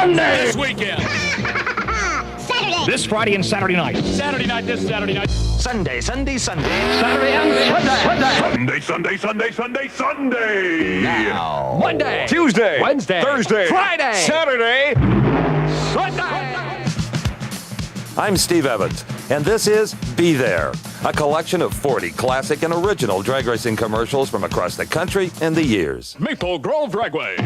Sunday! This weekend. Saturday! This Friday and Saturday night. Saturday night, this Saturday night. Sunday. Saturday and Sunday. Now. Monday. Tuesday. Wednesday. Thursday. Friday. Saturday. Sunday. I'm Steve Evans, and this is Be There, a collection of 40 classic and original drag racing commercials from across the country and the years. Maple Grove Dragway.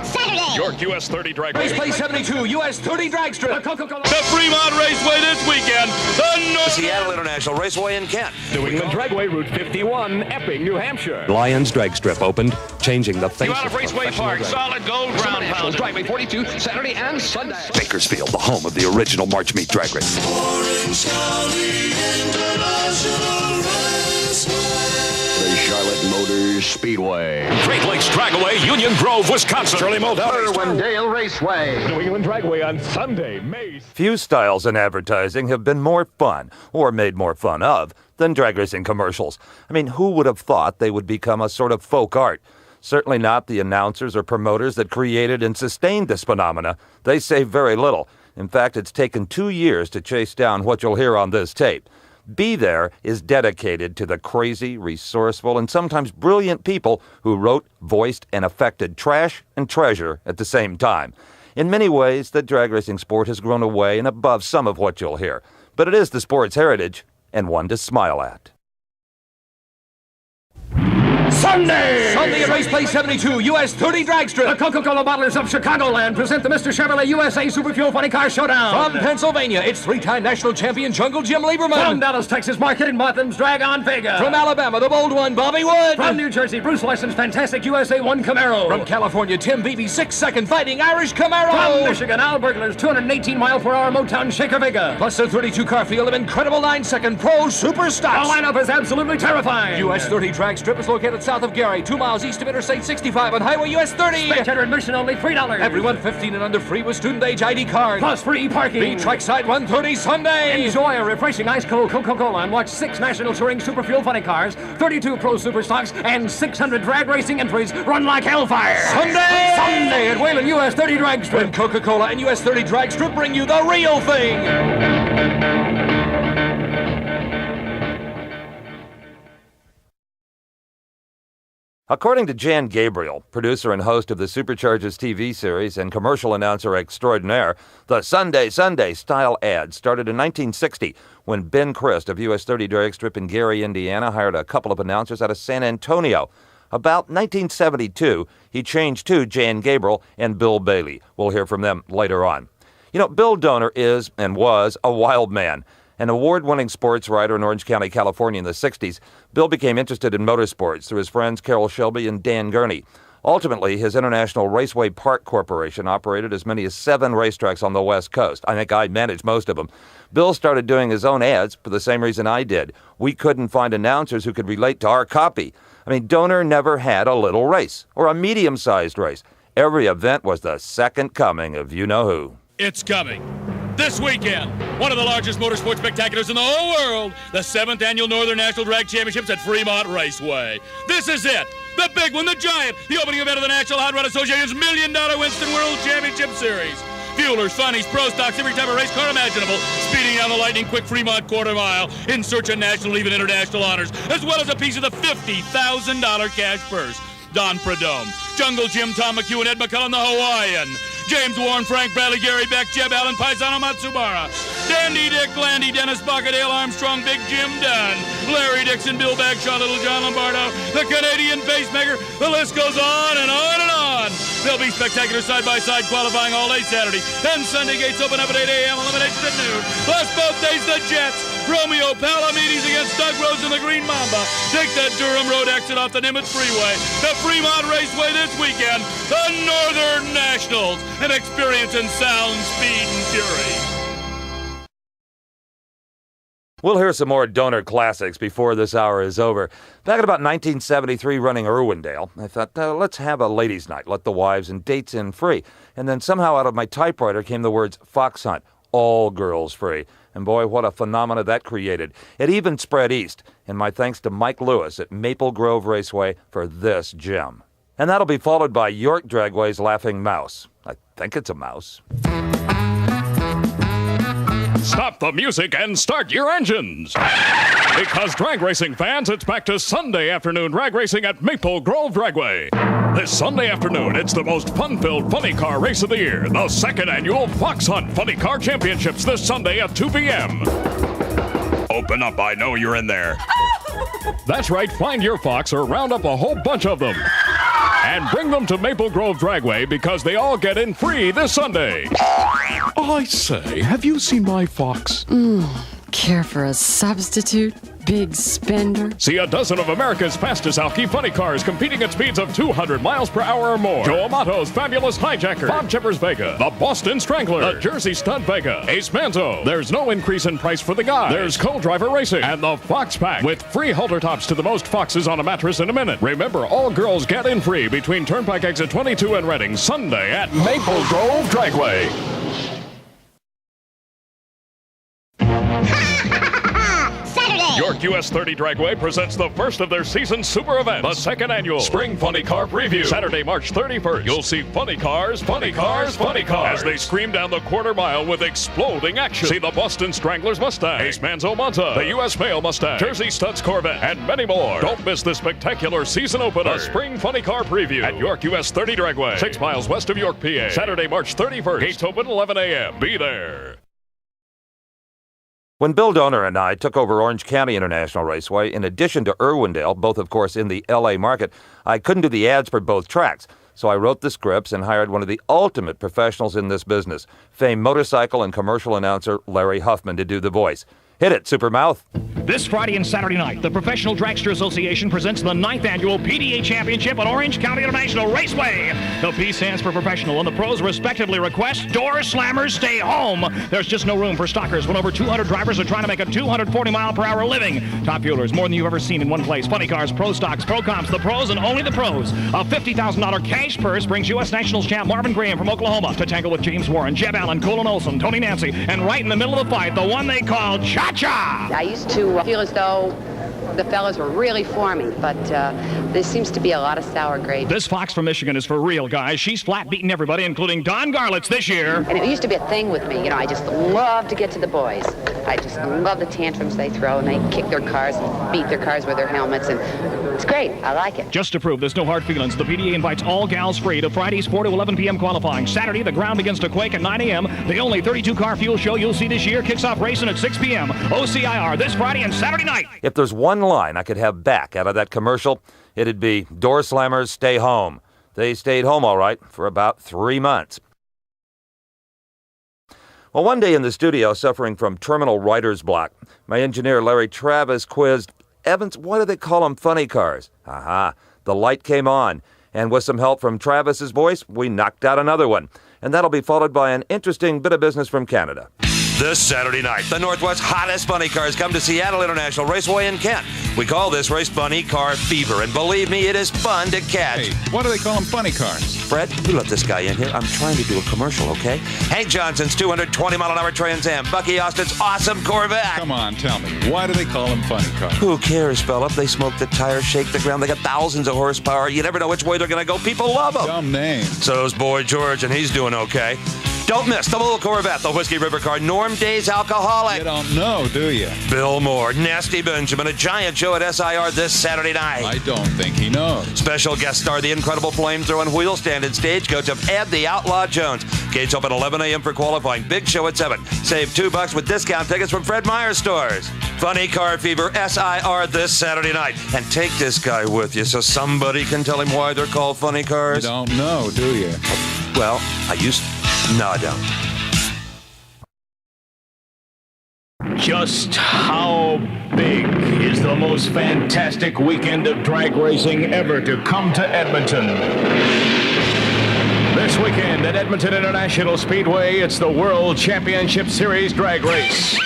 Saturday! York US 30 Dragway. Race Play 72, US 30 drag strip. The Fremont Raceway this weekend. The Seattle International Raceway in Kent. New England Dragway, Route 51, Epping, New Hampshire. Lions Drag Strip opened, changing the face out of Raceway Park, solid gold ground pound. Dragway 42, Saturday and Sunday. Bakersfield, the home of the original March Meat Drag Race. Orange County International Raceway. The Charlotte Motors Speedway. Great Lakes Dragway, Union Grove, Wisconsin. Shirley Muldowney. Irwindale Raceway. New England Dragway on Sunday, May. Few styles in advertising have been more fun, or made more fun of, than drag racing commercials. I mean, who would have thought they would become a sort of folk art? Certainly not the announcers or promoters that created and sustained this phenomena. They say very little. In fact, it's taken 2 years to chase down what you'll hear on this tape. Be There is dedicated to the crazy, resourceful, and sometimes brilliant people who wrote, voiced, and affected trash and treasure at the same time. In many ways, the drag racing sport has grown away and above some of what you'll hear. But it is the sport's heritage, and one to smile at. Sunday at Race Play 72, US 30 drag strip. The Coca-Cola bottlers of Chicagoland present the Mr. Chevrolet USA Super Fuel Funny Car Showdown. From Pennsylvania, it's three-time national champion Jungle Jim Lieberman. From Dallas, Texas, Marketed Martham's Drag-On Vega. From Alabama, the bold one, Bobby Wood. From New Jersey, Bruce Larson's fantastic USA 1 Camaro. From California, Tim Beebe's 6-second fighting Irish Camaro. From Michigan, Al Burglar's 218-mile-per-hour Motown Shaker Vega. Plus a 32-car field of incredible 9-second Pro Super Stocks. The lineup is absolutely terrifying. US 30 drag strip is located south of Gary, 2 miles east of Interstate 65 on Highway US 30. Spectator admission only $3. Everyone 15 and under free with student age ID card. Plus free parking. Be Trackside 130 Sunday. Enjoy a refreshing ice cold Coca-Cola and watch 6 national touring Super Fuel Funny cars, 32 Pro Super Stocks, and 600 drag racing entries run like hellfire. Sunday at Whalen US 30 Drag Strip. When Coca-Cola and US 30 Drag Strip bring you the real thing. According to Jan Gabriel, producer and host of the Superchargers TV series and commercial announcer extraordinaire, the Sunday style ad started in 1960 when Ben Christ of US 30 Drag Strip in Gary, Indiana, hired a couple of announcers out of San Antonio. About 1972, he changed to Jan Gabriel and Bill Bailey. We'll hear from them later on. You know, Bill Donor is and was a wild man. An award-winning sports writer in Orange County, California in the 60s, Bill became interested in motorsports through his friends Carol Shelby and Dan Gurney. Ultimately, his International Raceway Park Corporation operated as many as 7 racetracks on the West Coast. I think I managed most of them. Bill started doing his own ads for the same reason I did. We couldn't find announcers who could relate to our copy. I mean, Donor never had a little race or a medium-sized race. Every event was the second coming of you-know-who. It's coming. This weekend, one of the largest motorsport spectaculars in the whole world, the 7th Annual Northern National Drag Championships at Fremont Raceway. This is it. The big one, the giant, the opening event of the National Hot Rod Association's $1 million Winston World Championship Series. Fuelers, funnies, pro stocks, every type of race car imaginable, speeding down the lightning quick Fremont quarter mile in search of national, even international honors, as well as a piece of the $50,000 cash purse. Don Prudhomme, Jungle Jim, Tom McHugh, and Ed McCullen, the Hawaiian. James Warren, Frank Bradley, Gary Beck, Jeb Allen, Paisano Matsubara. Dandy Dick, Landy, Dennis Baca, Dale Armstrong, Big Jim Dunn. Larry Dixon, Bill Bagshaw, Little John Lombardo, the Canadian pacemaker. The list goes on and on and on. There'll be spectacular side-by-side qualifying all day Saturday. Then Sunday gates open up at 8 a.m. Elimination at noon. Plus both days the Jets. Romeo Palamedes against Doug Rose and the Green Mamba. Take the Durham Road exit off the Nimitz Freeway. The Fremont Raceway this weekend. The Northern Nationals. An experience in sound, speed, and fury. We'll hear some more Donor classics before this hour is over. Back in about 1973, running Irwindale, I thought, let's have a ladies' night. Let the wives and dates in free. And then somehow out of my typewriter came the words Fox Hunt, all girls free. And boy, what a phenomena that created. It even spread east. And my thanks to Mike Lewis at Maple Grove Raceway for this gem. And that'll be followed by York Dragway's Laughing Mouse. I think it's a mouse. Stop the music and start your engines. Because drag racing fans, it's back to Sunday afternoon drag racing at Maple Grove Dragway. This Sunday afternoon, it's the most fun-filled funny car race of the year. The second annual Fox Hunt Funny Car Championships this Sunday at 2 p.m. Open up, I know you're in there. That's right, find your fox or round up a whole bunch of them. And bring them to Maple Grove Dragway because they all get in free this Sunday. I say, have you seen my fox? Care for a substitute? Big spender? See a dozen of America's fastest Alki funny cars competing at speeds of 200 miles per hour or more. Joe Amato's Fabulous Hijacker, Bob Chippers Vega, the Boston Strangler, the Jersey Stud Vega, Ace Manzo. There's no increase in price for the guy. There's co-driver racing and the Fox Pack with free halter tops to the most foxes on a mattress in a minute. Remember, all girls get in free between Turnpike Exit 22 and Reading Sunday at Maple Grove Dragway. York US 30 Dragway presents the first of their season super event, the second annual Spring Funny Car Preview. Saturday, March 31st, you'll see funny cars, funny cars, funny cars as they scream down the quarter mile with exploding action. See the Boston Stranglers Mustang, Ace Manzo Monza, the US Mail Mustang, Jersey Studs Corvette, and many more. Don't miss this spectacular season opener, the Spring Funny Car Preview at York US 30 Dragway, 6 miles west of York, PA. Saturday, March 31st, gates open 11 a.m. Be there. When Bill Donor and I took over Orange County International Raceway, in addition to Irwindale, both of course in the L.A. market, I couldn't do the ads for both tracks. So I wrote the scripts and hired one of the ultimate professionals in this business, famed motorcycle and commercial announcer Larry Huffman, to do the voice. Hit it, Supermouth. This Friday and Saturday night, the Professional Dragster Association presents the 9th annual PDA Championship at Orange County International Raceway. The P stands for professional, and the pros respectively request door slammers stay home. There's just no room for stalkers when over 200 drivers are trying to make a 240-mile-per-hour living. Top fuelers, more than you've ever seen in one place. Funny cars, pro stocks, pro comps, the pros, and only the pros. A $50,000 cash purse brings U.S. Nationals champ Marvin Graham from Oklahoma to tangle with James Warren, Jeb Allen, Colin Olson, Tony Nancy, and right in the middle of the fight, the one they call Cha-Cha. I used to feel as though the fellas were really for me, but there seems to be a lot of sour grapes. This fox from Michigan is for real, guys. She's flat beating everybody, including Don Garlitz this year. And it used to be a thing with me. You know, I just love to get to the boys. I just love the tantrums they throw, and they kick their cars and beat their cars with their helmets, and it's great. I like it. Just to prove there's no hard feelings, the PDA invites all gals free to Friday's 4 to 11 p.m. qualifying. Saturday, the ground begins to quake at 9 a.m. The only 32-car fuel show you'll see this year kicks off racing at 6 p.m. OCIR this Friday and Saturday night. If there's one line I could have back out of that commercial, it'd be door slammers stay home. They stayed home all right for about 3 months. Well, one day in the studio, suffering from terminal writer's block, my engineer Larry Travis quizzed, Evans, why do they call them funny cars? Aha, the light came on, and with some help from Travis's voice, we knocked out another one. And that'll be followed by an interesting bit of business from Canada. This Saturday night, the Northwest's hottest funny cars come to Seattle International Raceway in Kent. We call this race Funny Car Fever, and believe me, it is fun to catch. Hey, why do they call them funny cars? Fred, you let this guy in here. I'm trying to do a commercial, okay? Hank Johnson's 220-mile-an-hour Trans Am. Bucky Austin's awesome Corvette. Come on, tell me. Why do they call them funny cars? Who cares, fella? They smoke the tires, shake the ground. They got thousands of horsepower. You never know which way they're going to go. People love them. Dumb name. So's Boy George, and he's doing okay. Don't miss the little Corvette, the Whiskey River car, Norm Day's Alcoholic. You don't know, do you? Bill Moore, Nasty Benjamin, a giant show at SIR this Saturday night. I don't think he knows. Special guest star, the incredible flamethrowing wheel stand and stagecoach of Ed the Outlaw Jones. Gates open 11 a.m. for qualifying. Big show at 7. Save $2 with discount tickets from Fred Meyer stores. Funny Car Fever, SIR this Saturday night. And take this guy with you so somebody can tell him why they're called funny cars. You don't know, do you? Well, I used... No, I don't. Just how big is the most fantastic weekend of drag racing ever to come to Edmonton? This weekend at Edmonton International Speedway, it's the World Championship Series drag race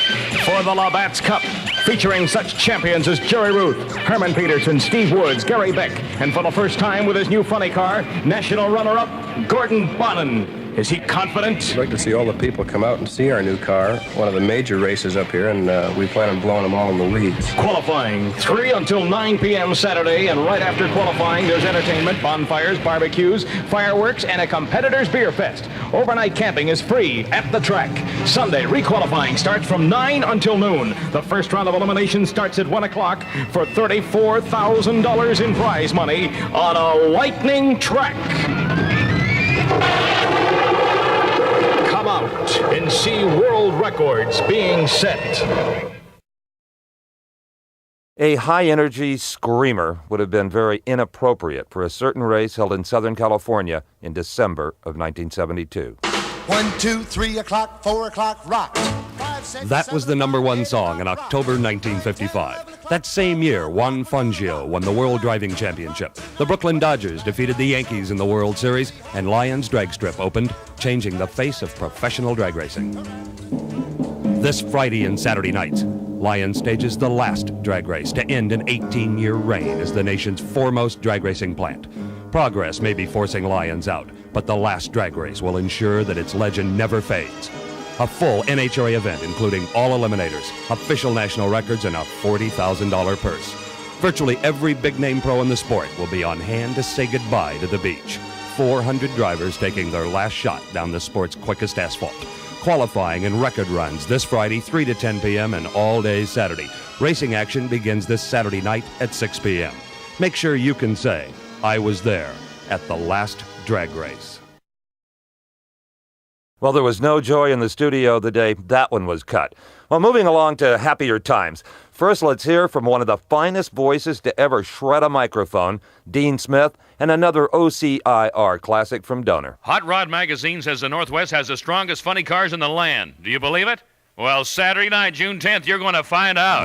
for the Labatt's Cup, featuring such champions as Jerry Ruth, Herman Peterson, Steve Woods, Gary Beck, and for the first time with his new funny car, national runner-up Gordon Bonnan. Is he confident? I'd like to see all the people come out and see our new car. One of the major races up here, and we plan on blowing them all in the leads. Qualifying 3 until 9 p.m. Saturday, and right after qualifying, there's entertainment, bonfires, barbecues, fireworks, and a competitor's beer fest. Overnight camping is free at the track. Sunday, requalifying starts from 9 until noon. The first round of elimination starts at 1 o'clock for $34,000 in prize money on a lightning track. Come out and see world records being set. A high-energy screamer would have been very inappropriate for a certain race held in Southern California in December of 1972. 1, 2, 3 o'clock, 4 o'clock, rock. 5, 6, That was the #1 song in October 1955. That same year, Juan Fangio won the World Driving Championship. The Brooklyn Dodgers defeated the Yankees in the World Series, and Lions Drag Strip opened, changing the face of professional drag racing. This Friday and Saturday nights, Lions stages the last drag race to end an 18-year reign as the nation's foremost drag racing plant. Progress may be forcing Lions out, but the last drag race will ensure that its legend never fades. A full NHRA event including all eliminators, official national records, and a $40,000 purse. Virtually every big-name pro in the sport will be on hand to say goodbye to the beach. 400 drivers taking their last shot down the sport's quickest asphalt. Qualifying and record runs this Friday, 3 to 10 p.m. and all day Saturday. Racing action begins this Saturday night at 6 p.m. Make sure you can say, I was there at the last drag race. Well, there was no joy in the studio the day that one was cut. Well, moving along to happier times. First, let's hear from one of the finest voices to ever shred a microphone, Dean Smith, and another OCIR classic from Donor. Hot Rod Magazine says the Northwest has the strongest funny cars in the land. Do you believe it? Well, Saturday night, June 10th, you're going to find out.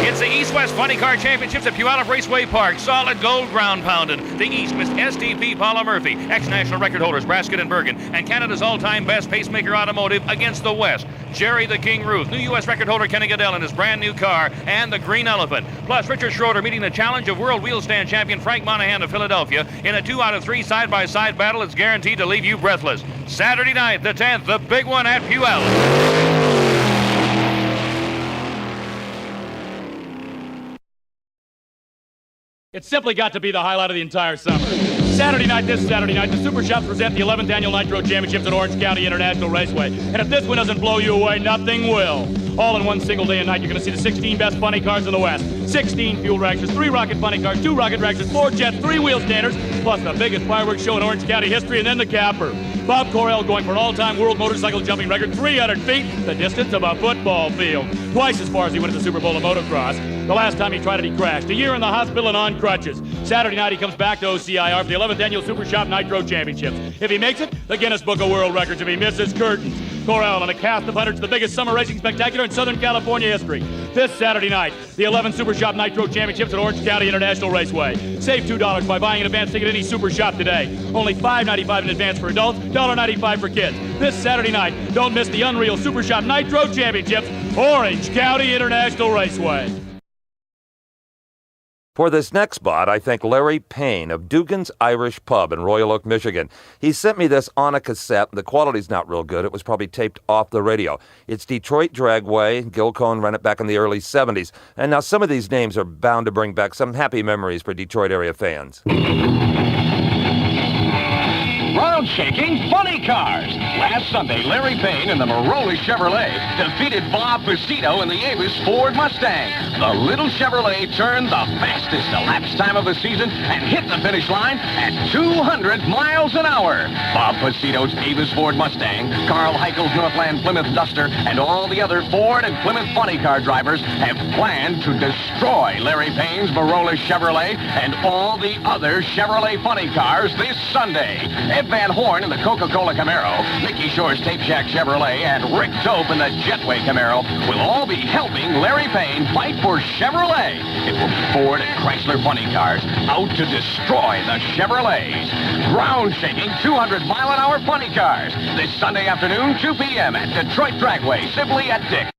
It's the East-West Funny Car Championships at Puyallup Raceway Park. Solid gold ground pounding. The East missed STP Paula Murphy, ex-national record holders Brasket and Bergen, and Canada's all-time best pacemaker automotive against the West. Jerry the King Ruth, new U.S. record holder Kenny Goodell in his brand new car, and the Green Elephant. Plus, Richard Schroeder meeting the challenge of world wheel stand champion Frank Monahan of Philadelphia in a 2 out of 3 side-by-side battle that's guaranteed to leave you breathless. Saturday night, the 10th, the big one at Puyallup. It's simply got to be the highlight of the entire summer. This Saturday night, the Super Shops present the 11th Annual Nitro Championships at Orange County International Raceway. And if this one doesn't blow you away, nothing will. All in one single day and night, you're going to see the 16 best funny cars in the West. 16 fuel dragsters, 3 rocket funny cars, 2 rocket dragsters, 4 jets, 3 wheel standers, plus the biggest fireworks show in Orange County history, and then the capper. Bob Correll going for an all-time world motorcycle jumping record, 300 feet, the distance of a football field. Twice as far as he went at the Super Bowl of motocross. The last time he tried it, he crashed. A year in the hospital and on crutches. Saturday night, he comes back to OCIR for the 11th Annual Super Shop Nitro Championships. If he makes it, the Guinness Book of World Records. If he misses, curtains. Corral and a cast of hundreds, the biggest summer racing spectacular in Southern California history. This Saturday night, the 11th Super Shop Nitro Championships at Orange County International Raceway. Save $2 by buying an advance ticket at any Super Shop today. Only $5.95 in advance for adults, $1.95 for kids. This Saturday night, don't miss the unreal Super Shop Nitro Championships, Orange County International Raceway. For this next spot, I thank Larry Payne of Dugan's Irish Pub in Royal Oak, Michigan. He sent me this on a cassette. The quality's not real good. It was probably taped off the radio. It's Detroit Dragway. Gil Cohn ran it back in the early 70s. And now some of these names are bound to bring back some happy memories for Detroit area fans. Ground-shaking funny cars. Last Sunday, Larry Payne in the Maroli Chevrolet defeated Bob Pacito in the Avis Ford Mustang. The little Chevrolet turned the fastest elapsed time of the season and hit the finish line at 200 miles an hour. Bob Pacito's Avis Ford Mustang, Carl Heichel's Northland Plymouth Duster, and all the other Ford and Plymouth funny car drivers have planned to destroy Larry Payne's Maroli Chevrolet and all the other Chevrolet funny cars this Sunday. Ed Van Horn in the Coca-Cola Camaro, Mickey Shore's Tape Shack Chevrolet, and Rick Tope in the Jetway Camaro will all be helping Larry Payne fight for Chevrolet. It will be Ford and Chrysler funny cars out to destroy the Chevrolets. Ground-shaking 200-mile-an-hour funny cars this Sunday afternoon, 2 p.m. at Detroit Dragway, simply at Dick.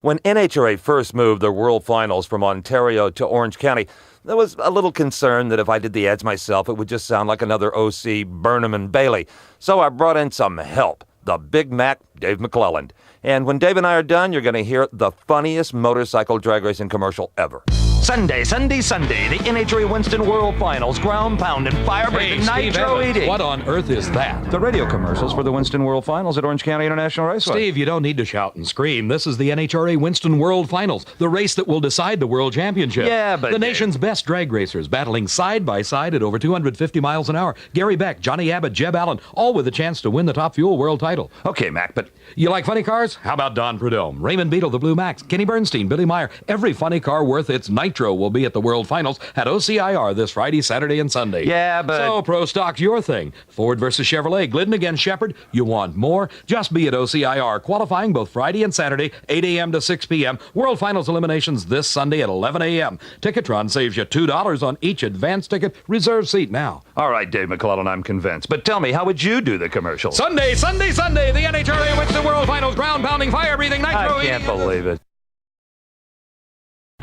When NHRA first moved their World Finals from Ontario to Orange County, there was a little concern that if I did the ads myself, it would just sound like another OC Burnham and Bailey. So I brought in some help, the Big Mac, Dave McClelland. And when Dave and I are done, you're going to hear the funniest motorcycle drag racing commercial ever. Sunday, the NHRA Winston World Finals, ground pounding, fire-breathing, nitro eating. What on earth is that? The radio commercials for the Winston World Finals at Orange County International Raceway. Steve, you don't need to shout and scream. This is the NHRA Winston World Finals, the race that will decide the World Championship. Yeah, but... The nation's best drag racers battling side by side at over 250 miles an hour. Gary Beck, Johnny Abbott, Jeb Allen, all with a chance to win the Top Fuel World title. Okay, Mac, but... You like funny cars? How about Don Prudhomme, Raymond Beetle, the Blue Max, Kenny Bernstein, Billy Meyer? Every funny car worth its nitro will be at the World Finals at OCIR this Friday, Saturday, and Sunday. Yeah, but... So, Pro Stock's your thing. Ford versus Chevrolet, Glidden against Shepard. You want more? Just be at OCIR, qualifying both Friday and Saturday, 8 a.m. to 6 p.m. World Finals eliminations this Sunday at 11 a.m. Ticketron saves you $2 on each advance ticket. Reserve seat now. All right, Dave McClellan, I'm convinced. But tell me, how would you do the commercial? Sunday, the NHRA wins the World Finals, ground-pounding, fire-breathing, nitro. I can't believe it.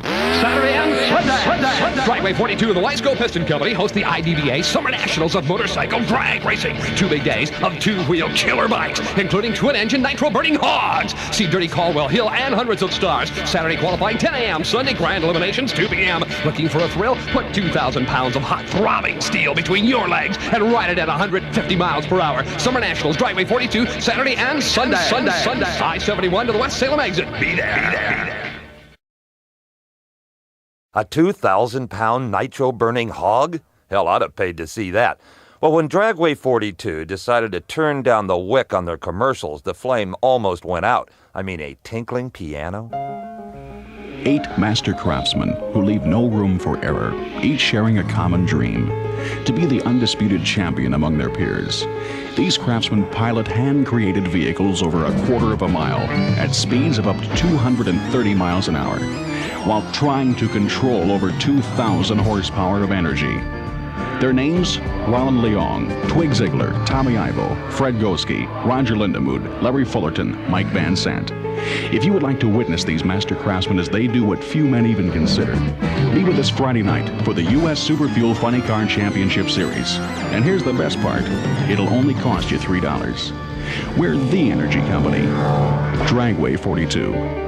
Saturday and Sunday. Dragway 42 and the Leisco Piston Company host the IDVA Summer Nationals of Motorcycle Drag Racing. 2 big days of two-wheel killer bikes, including twin-engine nitro-burning hogs. See Dirty Caldwell Hill and hundreds of stars. Saturday qualifying 10 a.m. Sunday grand eliminations 2 p.m. Looking for a thrill? Put 2,000 pounds of hot throbbing steel between your legs and ride it at 150 miles per hour. Summer Nationals, Dragway 42, Saturday and Sunday. I-71 to the West Salem exit. Be there. A 2,000-pound nitro-burning hog? Hell, I'd have paid to see that. Well, when Dragway 42 decided to turn down the wick on their commercials, the flame almost went out. I mean, a tinkling piano? 8 master craftsmen who leave no room for error, each sharing a common dream: to be the undisputed champion among their peers. These craftsmen pilot hand-created vehicles over a quarter of a mile at speeds of up to 230 miles an hour, while trying to control over 2,000 horsepower of energy. Their names: Ron Leong, Twig Ziegler, Tommy Ivo, Fred Goski, Roger Lindemood, Larry Fullerton, Mike Van Sant. If you would like to witness these master craftsmen as they do what few men even consider, be with us Friday night for the U.S. Superfuel Funny Car Championship Series. And here's the best part: it'll only cost you $3. We're the energy company. Dragway 42.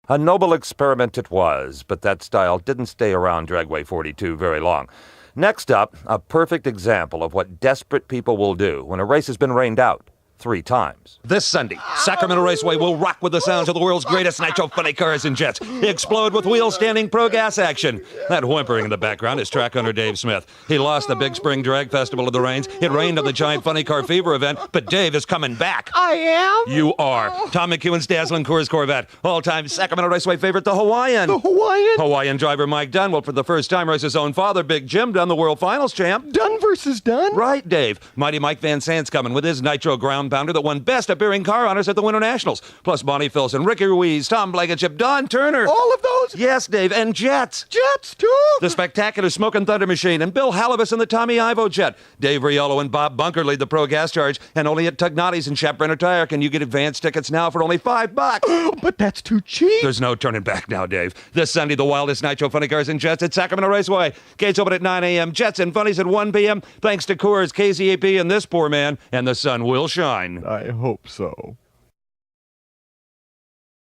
A noble experiment it was, but that style didn't stay around Dragway 42 very long. Next up, a perfect example of what desperate people will do when a race has been rained out 3 times. This Sunday, Sacramento Raceway will rock with the sounds of the world's greatest nitro funny cars and jets. Explode with wheel-standing pro-gas action. That whimpering in the background is track owner Dave Smith. He lost the Big Spring Drag Festival of the Rains. It rained on the giant Funny Car Fever event, but Dave is coming back. I am? You are. Tom McEwen's dazzling Coors Corvette. All-time Sacramento Raceway favorite, the Hawaiian. The Hawaiian? Hawaiian driver Mike Dunn will for the first time race his own father, Big Jim Dunn, the World Finals champ. Dunn versus Dunn? Right, Dave. Mighty Mike Van Sant's coming with his nitro ground pounder that won Best Appearing Car Honors at the Winter Nationals. Plus Bonnie Filson, Ricky Ruiz, Tom Blankenship, Don Turner. All of those? Yes, Dave, and jets. Jets, too? The spectacular Smokin' Thunder Machine and Bill Halibus in the Tommy Ivo jet. Dave Riolo and Bob Bunker lead the pro gas charge, and only at Tugnotti's and Shep Brenner Tire can you get advance tickets now for only $5. But that's too cheap. There's no turning back now, Dave. This Sunday, the wildest nitro funny cars and jets at Sacramento Raceway. Gates open at 9 a.m. Jets and funnies at 1 p.m. Thanks to Coors, KZAP, and this poor man, and the sun will shine. I hope so.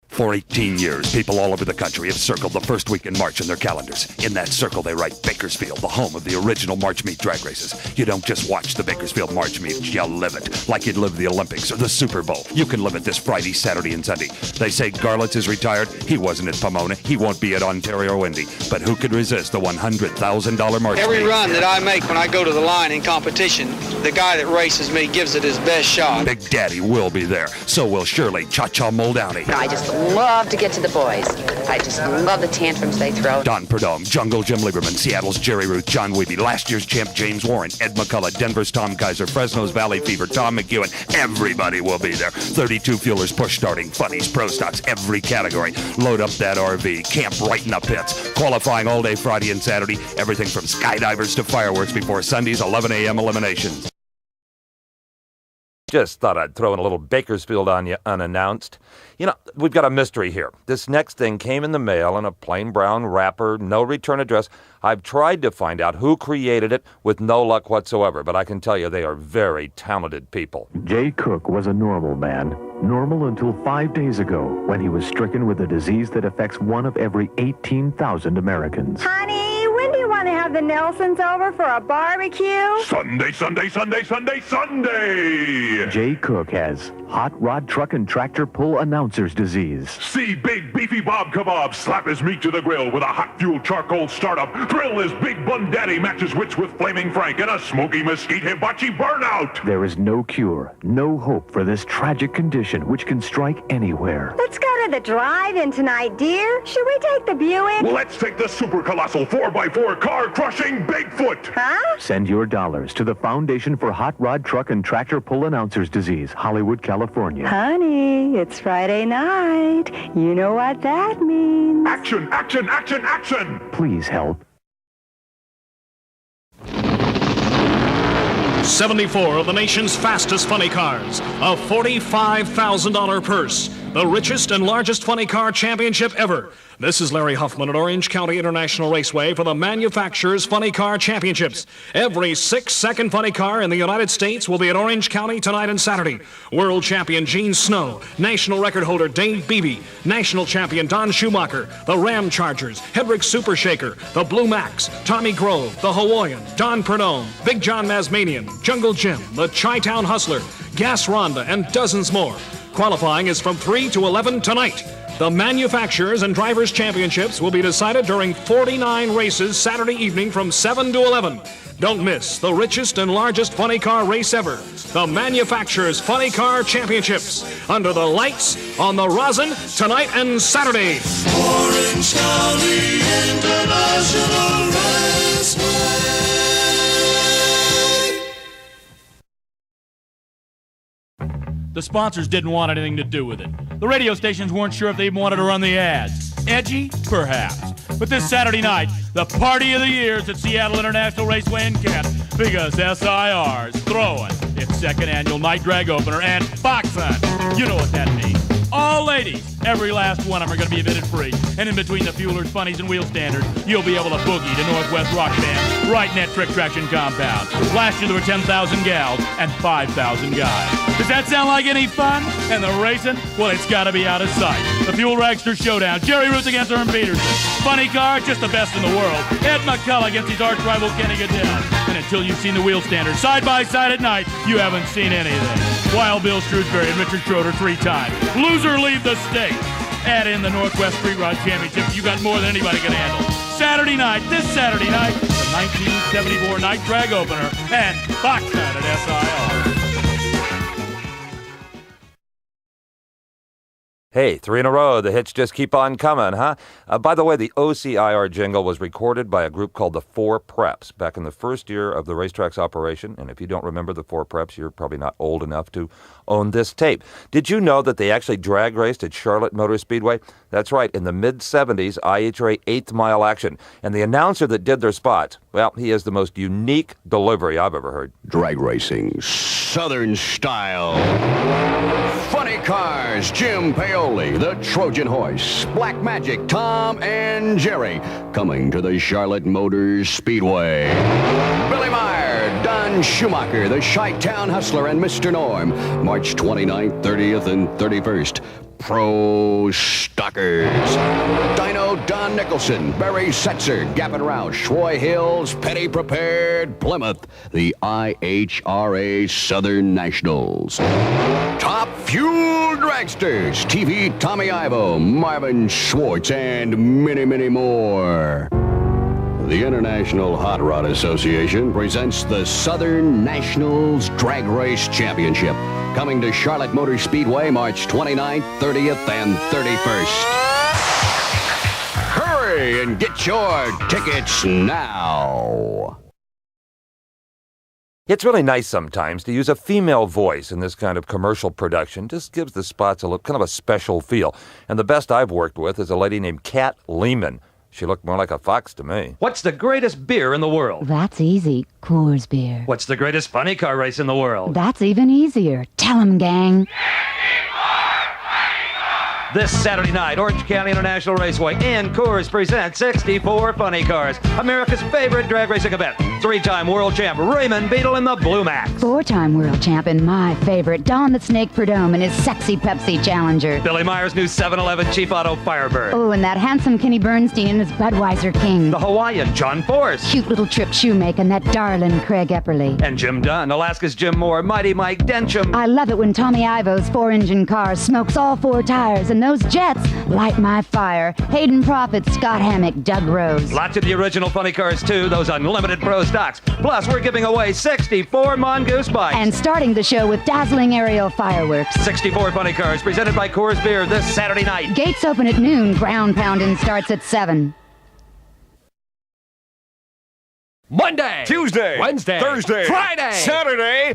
For 18 years, people all over the country have circled the first week in March in their calendars. In that circle, they write Bakersfield, the home of the original March Meet drag races. You don't just watch the Bakersfield March Meet, you live it. Like you'd live the Olympics or the Super Bowl. You can live it this Friday, Saturday, and Sunday. They say Garlitz is retired. He wasn't at Pomona. He won't be at Ontario or Indy. But who could resist the $100,000 March Meet? Every run that I make when I go to the line in competition the guy that races me gives it his best shot. Big Daddy will be there. So will Shirley Cha-Cha Muldowney. I just love to get to the boys. I just love the tantrums they throw. Don Perdome, Jungle Jim Lieberman, Seattle's Jerry Ruth, John Weeby, last year's champ James Warren, Ed McCullough, Denver's Tom Kaiser, Fresno's Valley Fever, Tom McEwen. Everybody will be there. 32 fuelers, push starting, funnies, pro stocks, every category. Load up that RV. Camp right in the pits. Qualifying all day Friday and Saturday. Everything from skydivers to fireworks before Sunday's 11 a.m. eliminations. Just thought I'd throw in a little Bakersfield on you unannounced. You know, we've got a mystery here. This next thing came in the mail in a plain brown wrapper, no return address. I've tried to find out who created it with no luck whatsoever, but I can tell you they are very talented people. Jay Cook was a normal man. Normal until 5 days ago when he was stricken with a disease that affects 1 of every 18,000 Americans. Honey, when do you want to have the Nelsons over for a barbecue? Sunday, Sunday, Sunday, Sunday, Sunday! Jay Cook has hot rod truck and tractor pull announcer's disease. See Big Beefy Bob Kebab slap his meat to the grill with a hot fuel charcoal startup. Thrill his Big Bun Daddy matches wits with Flaming Frank and a smoky mesquite hibachi burnout. There is no cure, no hope for this tragic condition which can strike anywhere. Let's go to the drive-in tonight, dear. Should we take the Buick? Let's take the super colossal 4x4 car-crushing Bigfoot. Huh? Send your dollars to the Foundation for Hot Rod Truck and Tractor Pull Announcer's Disease, Hollywood, California. Honey, it's Friday night. You know what that means. Action, action, action, action! Please help. 74 of the nation's fastest funny cars, a $45,000 purse, the richest and largest funny car championship ever. This is Larry Huffman at Orange County International Raceway for the Manufacturers Funny Car Championships. Every 6-second funny car in the United States will be at Orange County tonight and Saturday. World champion Gene Snow, national record holder Dave Beebe, national champion Don Schumacher, the Ram Chargers, Hedrick Super Shaker, the Blue Max, Tommy Grove, the Hawaiian, Don Perdome, Big John Masmanian, Jungle Jim, the Chi-Town Hustler, Gas Ronda, and dozens more. Qualifying is from 3 to 11 tonight. The Manufacturers and Drivers Championships will be decided during 49 races Saturday evening from 7 to 11. Don't miss the richest and largest funny car race ever, the Manufacturers Funny Car Championships, under the lights on the rosin tonight and Saturday. Orange County International Raceway. The sponsors didn't want anything to do with it. The radio stations weren't sure if they wanted to run the ads. Edgy? Perhaps. But this Saturday night, the party of the year is at Seattle International Raceway in Kent, because SIR's throwing its second annual night drag opener and box hunt. You know what that means. All ladies, every last one of them are going to be admitted free. And in between the fuelers, funnies, and wheel standards, you'll be able to boogie to Northwest Rock Band right in that Trick Traction compound. Last year there were 10,000 gals and 5,000 guys. Does that sound like any fun? And the racing? Well, it's got to be out of sight. The Fuel Ragster Showdown. Jerry Ruth against Erm Peterson. Funny car, just the best in the world. Ed McCullough against his arch rival Kenny Goodell. And until you've seen the wheel standard side by side at night, you haven't seen anything. Wild Bill Shrewsbury and Richard Schroeder 3 times. Loser leave the state. Add in the Northwest Street Rod Championship. You got more than anybody can handle. Saturday night, this Saturday night, the 1974 night drag opener and box hunt at SIR. Hey, 3 in a row. The hits just keep on coming, huh? By the way, the OCIR jingle was recorded by a group called the Four Preps back in the first year of the racetrack's operation. And if you don't remember the Four Preps, you're probably not old enough to own this tape. Did you know that they actually drag raced at Charlotte Motor Speedway? That's right, in the mid-'70s IHRA 8th Mile action. And the announcer that did their spots, well, he has the most unique delivery I've ever heard. Drag racing, Southern style. Funny cars, Jim Paoli, the Trojan Horse, Black Magic, Tom and Jerry, coming to the Charlotte Motor Speedway. Billy Meyer, Don Schumacher, the Chi-Town Hustler, and Mr. Norm, March 29th, 30th, and 31st. Pro Stockers. Dino Don Nicholson, Barry Setzer, Gavin Roush, Roy Hills, Petty Prepared, Plymouth, the IHRA Southern Nationals. Top Fuel Dragsters, TV Tommy Ivo, Marvin Schwartz, and many, many more. the International Hot Rod Association presents the Southern Nationals Drag Race Championship, coming to Charlotte Motor Speedway March 29th, 30th, and 31st. Hurry and get your tickets now. It's really nice sometimes to use a female voice in this kind of commercial production. Just gives the spots a look, kind of a special feel. And the best I've worked with is a lady named Kat Lehman. She looked more like a fox to me. What's the greatest beer in the world? That's easy. Coors Beer. What's the greatest funny car race in the world? That's even easier. Tell 'em, gang. This Saturday night, Orange County International Raceway and Coors present 64 Funny Cars, America's favorite drag racing event. Three-time world champ Raymond Beadle in the Blue Max. Four-time world champ and my favorite, Don the Snake Prudhomme and his sexy Pepsi Challenger. Billy Myers' new 711 Chief Auto Firebird. Oh, and that handsome Kenny Bernstein and his Budweiser King. The Hawaiian John Force. Cute little Trip Shoemaker and that darling Craig Epperly. And Jim Dunn, Alaska's Jim Moore, Mighty Mike Dencham. I love it when Tommy Ivo's four-engine car smokes all four tires and those jets light my fire. Hayden Prophet, Scott Hammock, Doug Rose. Lots of the original Funny Cars, too, those unlimited pro stocks. Plus, we're giving away 64 Mongoose bikes. And starting the show with dazzling aerial fireworks. 64 Funny Cars, presented by Coors Beer this Saturday night. Gates open at noon, ground pounding starts at 7. Monday, Tuesday, Wednesday, Thursday, Friday, Saturday,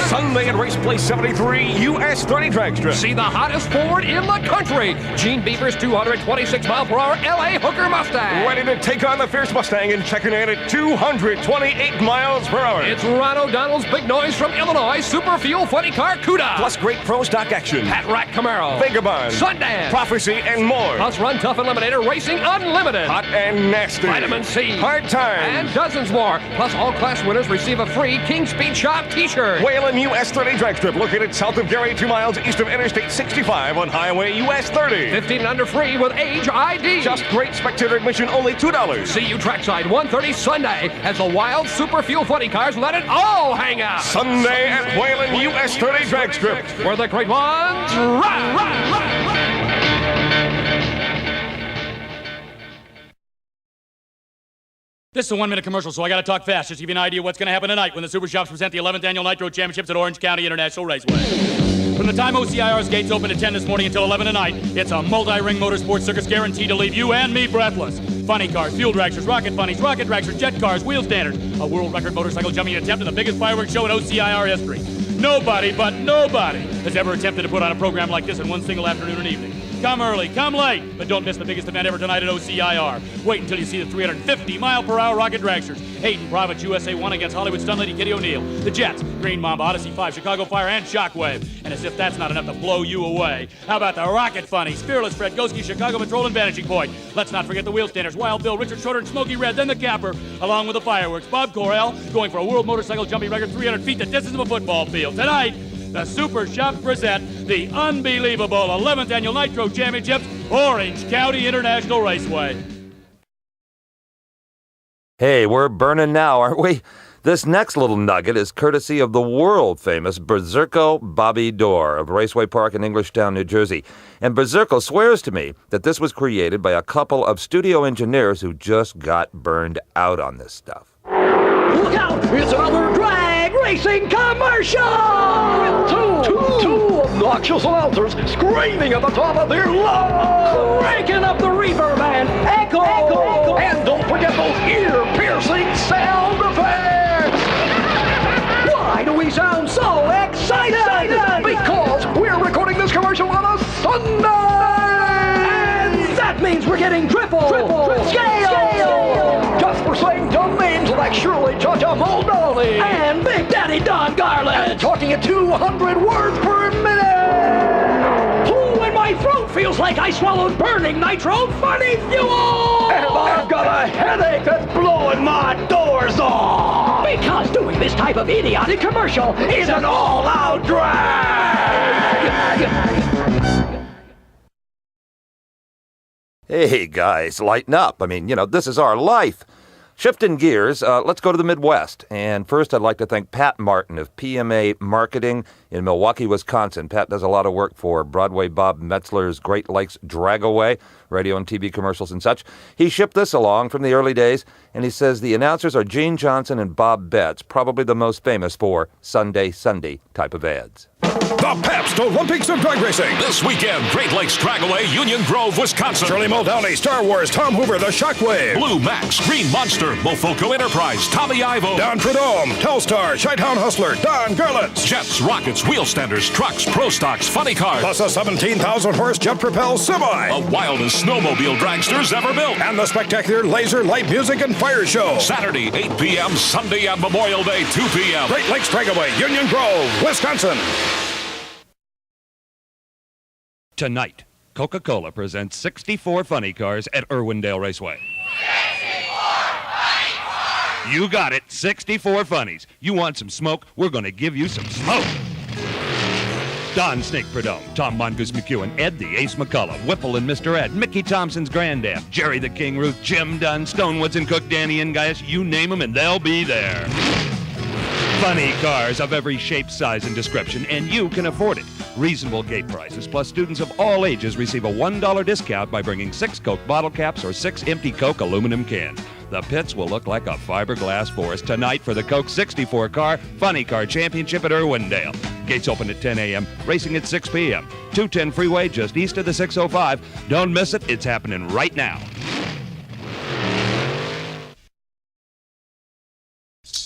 Sunday at Race Place 73, US 30 Dragster. See the hottest Ford in the country. Gene Beaver's 226-mile-per-hour LA Hooker Mustang. Ready to take on the fierce Mustang and checking in at 228 miles per hour. It's Ron O'Donnell's Big Noise from Illinois Super Fuel Funny Car CUDA. Plus great pro stock action. Pat Rack Camaro. Vagabond. Sundance. Prophecy and more. Plus Run Tough Eliminator Racing Unlimited. Hot and nasty. Vitamin C. Hard Times. And dozens more. Plus all class winners receive a free King Speed Shop t-shirt. Whalen US 30 drag strip located south of Gary, 2 miles east of Interstate 65 on Highway US 30. 15 and under free with age ID. Just great spectator admission, only $2. See you trackside 1:30 Sunday as the wild Super Fuel Funny Cars let it all hang out. Sunday at Whalen US 30 drag strip. Where the great ones ride. This is a 1-minute commercial, so I gotta talk fast. Just to give you an idea of what's gonna happen tonight when the Super Shops present the 11th Annual Nitro Championships at Orange County International Raceway. From the time OCIR's gates open at 10 this morning until 11 tonight, it's a multi-ring motorsports circus guaranteed to leave you and me breathless. Funny cars, fuel dragsters, rocket funnies, rocket dragsters, jet cars, wheel standers, a world record motorcycle jumping attempt, and the biggest fireworks show in OCIR history. Nobody has ever attempted to put on a program like this in one single afternoon and evening. Come early, come late, but don't miss the biggest event ever tonight at OCIR. Wait until you see the 350-mile-per-hour rocket dragsters. Hayden Prophet, USA 1 against Hollywood Stunt Lady Kitty O'Neill. The Jets, Green Mamba, Odyssey 5, Chicago Fire, and Shockwave. And as if that's not enough to blow you away, how about the Rocket Funnies, Fearless Fred, Goski, Chicago Patrol, and Vanishing Point? Let's not forget the Wheel Standers, Wild Bill, Richard Schroeder, and Smokey Red, then the Capper, along with the fireworks. Bob Corral going for a world motorcycle jumping record 300 feet, the distance of a football field. Tonight, the Super Shops present the unbelievable 11th Annual Nitro Championships, Orange County International Raceway. Hey, we're burning now, aren't we? This next little nugget is courtesy of the world-famous Berserko Bobby Dorr of Raceway Park in Englishtown, New Jersey. And Berserko swears to me that this was created by a couple of studio engineers who just got burned out on this stuff. Look out! It's another drag racing commercial! Two obnoxious announcers screaming at the top of their lungs! Cranking up the reverb and echo! And don't forget those ear-piercing sound effects! Why do we sound so excited? Because we're recording this commercial on a Sunday! And that means we're getting triple scale! Just for saying dumb names like Shirley Cha-Cha Muldowney and Big Daddy Don Garland, and talking at 200 words per minute. Oh, and my throat feels like I swallowed burning nitro funny fuel. And I've got a headache that's blowing my doors off. Because doing this type of idiotic commercial is an all-out drag. Hey, guys, lighten up. I mean, this is our life. Shifting gears, let's go to the Midwest. And first, I'd like to thank Pat Martin of PMA Marketing in Milwaukee, Wisconsin. Pat does a lot of work for Broadway Bob Metzler's Great Lakes Dragaway, radio and TV commercials and such. He shipped this along from the early days, and he says the announcers are Gene Johnson and Bob Betts, probably the most famous for Sunday, Sunday type of ads. The Pabst Olympics of Drag Racing. This weekend, Great Lakes Dragaway, Union Grove, Wisconsin. Shirley Muldowney, Star Wars, Tom Hoover, The Shockwave. Blue Max, Green Monster, Mofoco Enterprise, Tommy Ivo. Don Prudhomme, Telstar, Chi-Town Hustler, Don Gerlitz. Jets, Rockets, Wheel Standers, Trucks, Pro Stocks, Funny Cars. Plus a 17,000-horse jet-propelled semi. The wildest snowmobile dragsters ever built. And the spectacular laser, light music, and fire show. Saturday, 8 p.m., Sunday at Memorial Day, 2 p.m. Great Lakes Dragaway, Union Grove, Wisconsin. Tonight, Coca-Cola presents 64 funny cars at Irwindale Raceway. 64 funny cars! You got it, 64 funnies. You want some smoke? We're going to give you some smoke. Don Snake Prudhomme, Tom Mongoose McEwen, Ed the Ace McCullough, Whipple and Mr. Ed, Mickey Thompson's Granddad, Jerry the King Ruth, Jim Dunn, Stonewoods and Cook, Danny and Gaius, you name them and they'll be there. Funny cars of every shape, size, and description, and you can afford it. Reasonable gate prices, plus students of all ages receive a $1 discount by bringing 6 Coke bottle caps or 6 empty Coke aluminum cans. The pits will look like a fiberglass forest tonight for the Coke 64 Car Funny Car Championship at Irwindale. Gates open at 10 a.m., racing at 6 p.m. 210 freeway just east of the 605. Don't miss it, it's happening right now.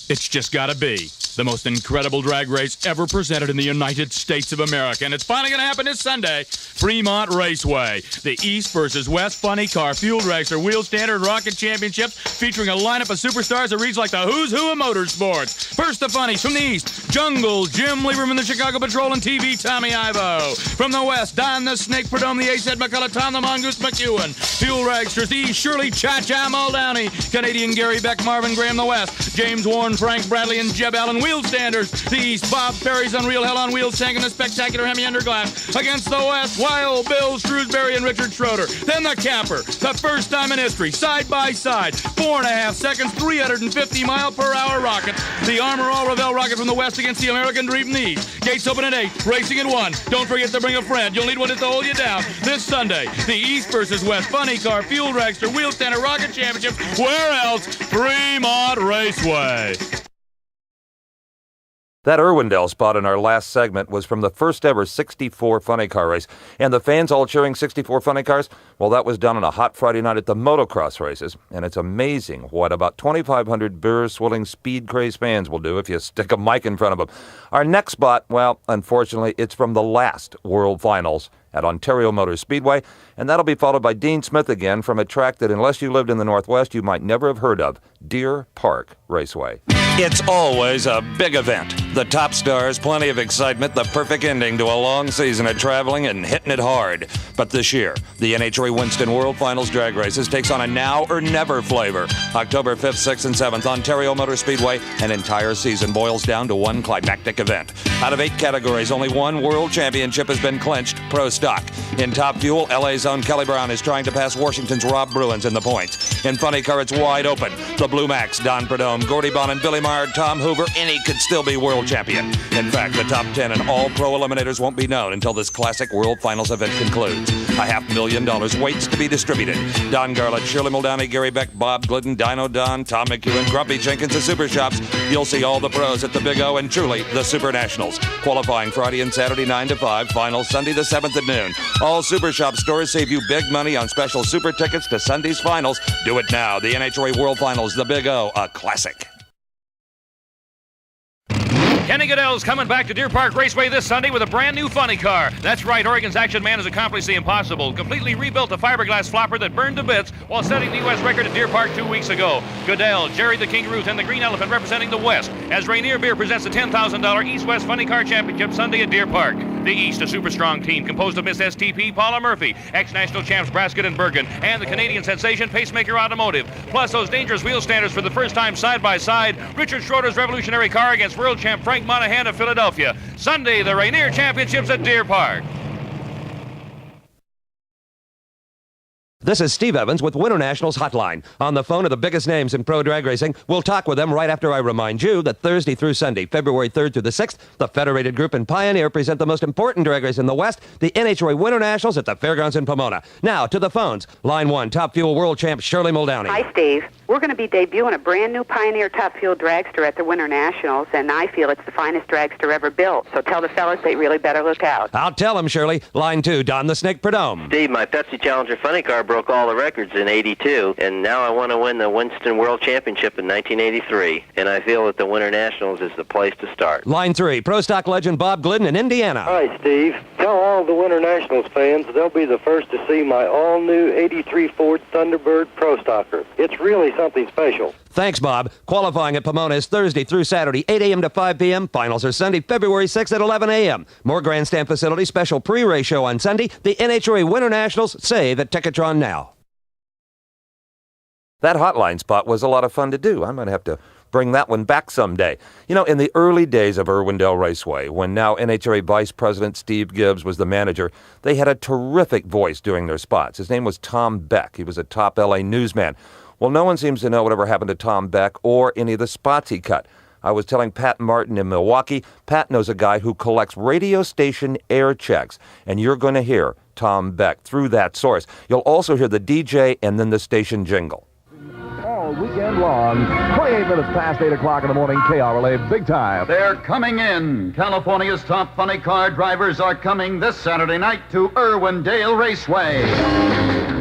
It's just gotta be the most incredible drag race ever presented in the United States of America. And it's finally gonna happen this Sunday. Fremont Raceway. The East versus West Funny Car Fuel Dragster Wheel Standard Rocket Championships featuring a lineup of superstars that reads like the who's who of motorsports. First the funnies from the East, Jungle, Jim Lieberman, the Chicago Patrol and TV, Tommy Ivo. From the West, Don the Snake Prudhomme, the Ace Ed McCullough, Tom the Mongoose McEwen. Fuel Dragsters, the East, Shirley Cha-Cha Muldowney, Canadian Gary Beck, Marvin Graham, the West, James Warren, Frank Bradley, and Jeb Allen. Wheel Standards, the East, Bob Perry's Unreal Hell on Wheels tank and the spectacular Hemi Underglass. Against the West, Wild Bill Shrewsbury and Richard Schroeder. Then the Capper, the first time in history, side by side, 4.5 seconds, 350-mile-per-hour rockets. The Armor All Revell rocket from the West against the American Dream from the East. Gates open at 8, racing at 1. Don't forget to bring a friend. You'll need one to hold you down. This Sunday, the East versus West Funny Car Fuel Dragster Wheel Standard Rocket Championship. Where else? Fremont Raceway. That Irwindale spot in our last segment was from the first ever 64 funny car race. And the fans all cheering 64 funny cars? Well, that was done on a hot Friday night at the motocross races. And it's amazing what about 2,500 beer-swilling speed-crazed fans will do if you stick a mic in front of them. Our next spot, well, unfortunately, it's from the last World Finals at Ontario Motor Speedway. And that'll be followed by Dean Smith again from a track that, unless you lived in the Northwest, you might never have heard of, Deer Park Raceway. It's always a big event. The top stars, plenty of excitement, the perfect ending to a long season of traveling and hitting it hard. But this year, the NHRA Winston World Finals Drag Races takes on a now or never flavor. October 5th, 6th, and 7th, Ontario Motor Speedway, an entire season boils down to one climactic event. Out of 8 categories, only one world championship has been clinched, Pro Stock. In Top Fuel, LA's own Kelly Brown is trying to pass Washington's Rob Bruins in the points. In Funny Car, it's wide open. The Blue Max, Don Prudhomme, Gordy Bond, and Billy Meyer, Tom Hoover, any could still be world champion. In fact, the top 10 and all pro eliminators won't be known until this classic World Finals event concludes. $500,000 waits to be distributed. Don Garlett, Shirley Muldowney, Gary Beck, Bob Glidden, Dino Don, Tom McEwen, Grumpy Jenkins, and Super Shops. You'll see all the pros at the Big O and truly the Super Nationals. Qualifying Friday and Saturday 9 to 5, finals Sunday the 7th at noon. All Super Shop stores save you big money on special super tickets to Sunday's finals. Do it now. The NHRA World Finals, the Big O, a classic. Kenny Goodell's coming back to Deer Park Raceway this Sunday with a brand new funny car. That's right, Oregon's Action Man has accomplished the impossible. Completely rebuilt a fiberglass flopper that burned to bits while setting the U.S. record at Deer Park 2 weeks ago. Goodell, Jerry the King Ruth, and the Green Elephant representing the West as Rainier Beer presents the $10,000 East-West Funny Car Championship Sunday at Deer Park. The East, a super strong team composed of Miss STP, Paula Murphy, ex-national champs Brasket and Bergen, and the Canadian sensation Pacemaker Automotive. Plus those dangerous wheel standards for the first time side by side. Richard Schroeder's revolutionary car against world champ Frank Monahan of Philadelphia. Sunday, the Rainier Championships at Deer Park. This is Steve Evans with Winter Nationals Hotline. On the phone are the biggest names in pro drag racing. We'll talk with them right after I remind you that Thursday through Sunday, February 3rd through the 6th, the Federated Group and Pioneer present the most important drag race in the West, the NHRA Winter Nationals at the Fairgrounds in Pomona. Now, to the phones. Line 1, Top Fuel World Champ Shirley Muldowney. Hi, Steve. We're going to be debuting a brand new Pioneer Top Fuel dragster at the Winter Nationals, and I feel it's the finest dragster ever built. So tell the fellas they really better look out. I'll tell them, Shirley. Line 2, Don the Snake Perdome. Steve, my Pepsi Challenger funny car broke all the records in '82, and now I want to win the Winston World Championship in 1983, and I feel that the Winter Nationals is the place to start. Line 3, Pro Stock legend Bob Glidden in Indiana. Hi, Steve. Tell all the Winter Nationals fans they'll be the first to see my all-new '83 Ford Thunderbird Pro Stocker. It's really something special. Thanks, Bob. Qualifying at Pomona is Thursday through Saturday, 8 a.m. to 5 p.m. Finals are Sunday, February 6th at 11 a.m. More grandstand facility, special pre-race show on Sunday. The NHRA Winter Nationals, save at Ticketron now. That hotline spot was a lot of fun to do. I might have to bring that one back someday. You know, in the early days of Irwindale Raceway, when now NHRA Vice President Steve Gibbs was the manager, they had a terrific voice doing their spots. His name was Tom Beck. He was a top L.A. newsman. Well, no one seems to know whatever happened to Tom Beck or any of the spots he cut. I was telling Pat Martin in Milwaukee, Pat knows a guy who collects radio station air checks, and you're going to hear Tom Beck through that source. You'll also hear the DJ and then the station jingle. All weekend long, 28 minutes past 8 o'clock in the morning, KRLA Big Time. They're coming in. California's top funny car drivers are coming this Saturday night to Irwindale Raceway.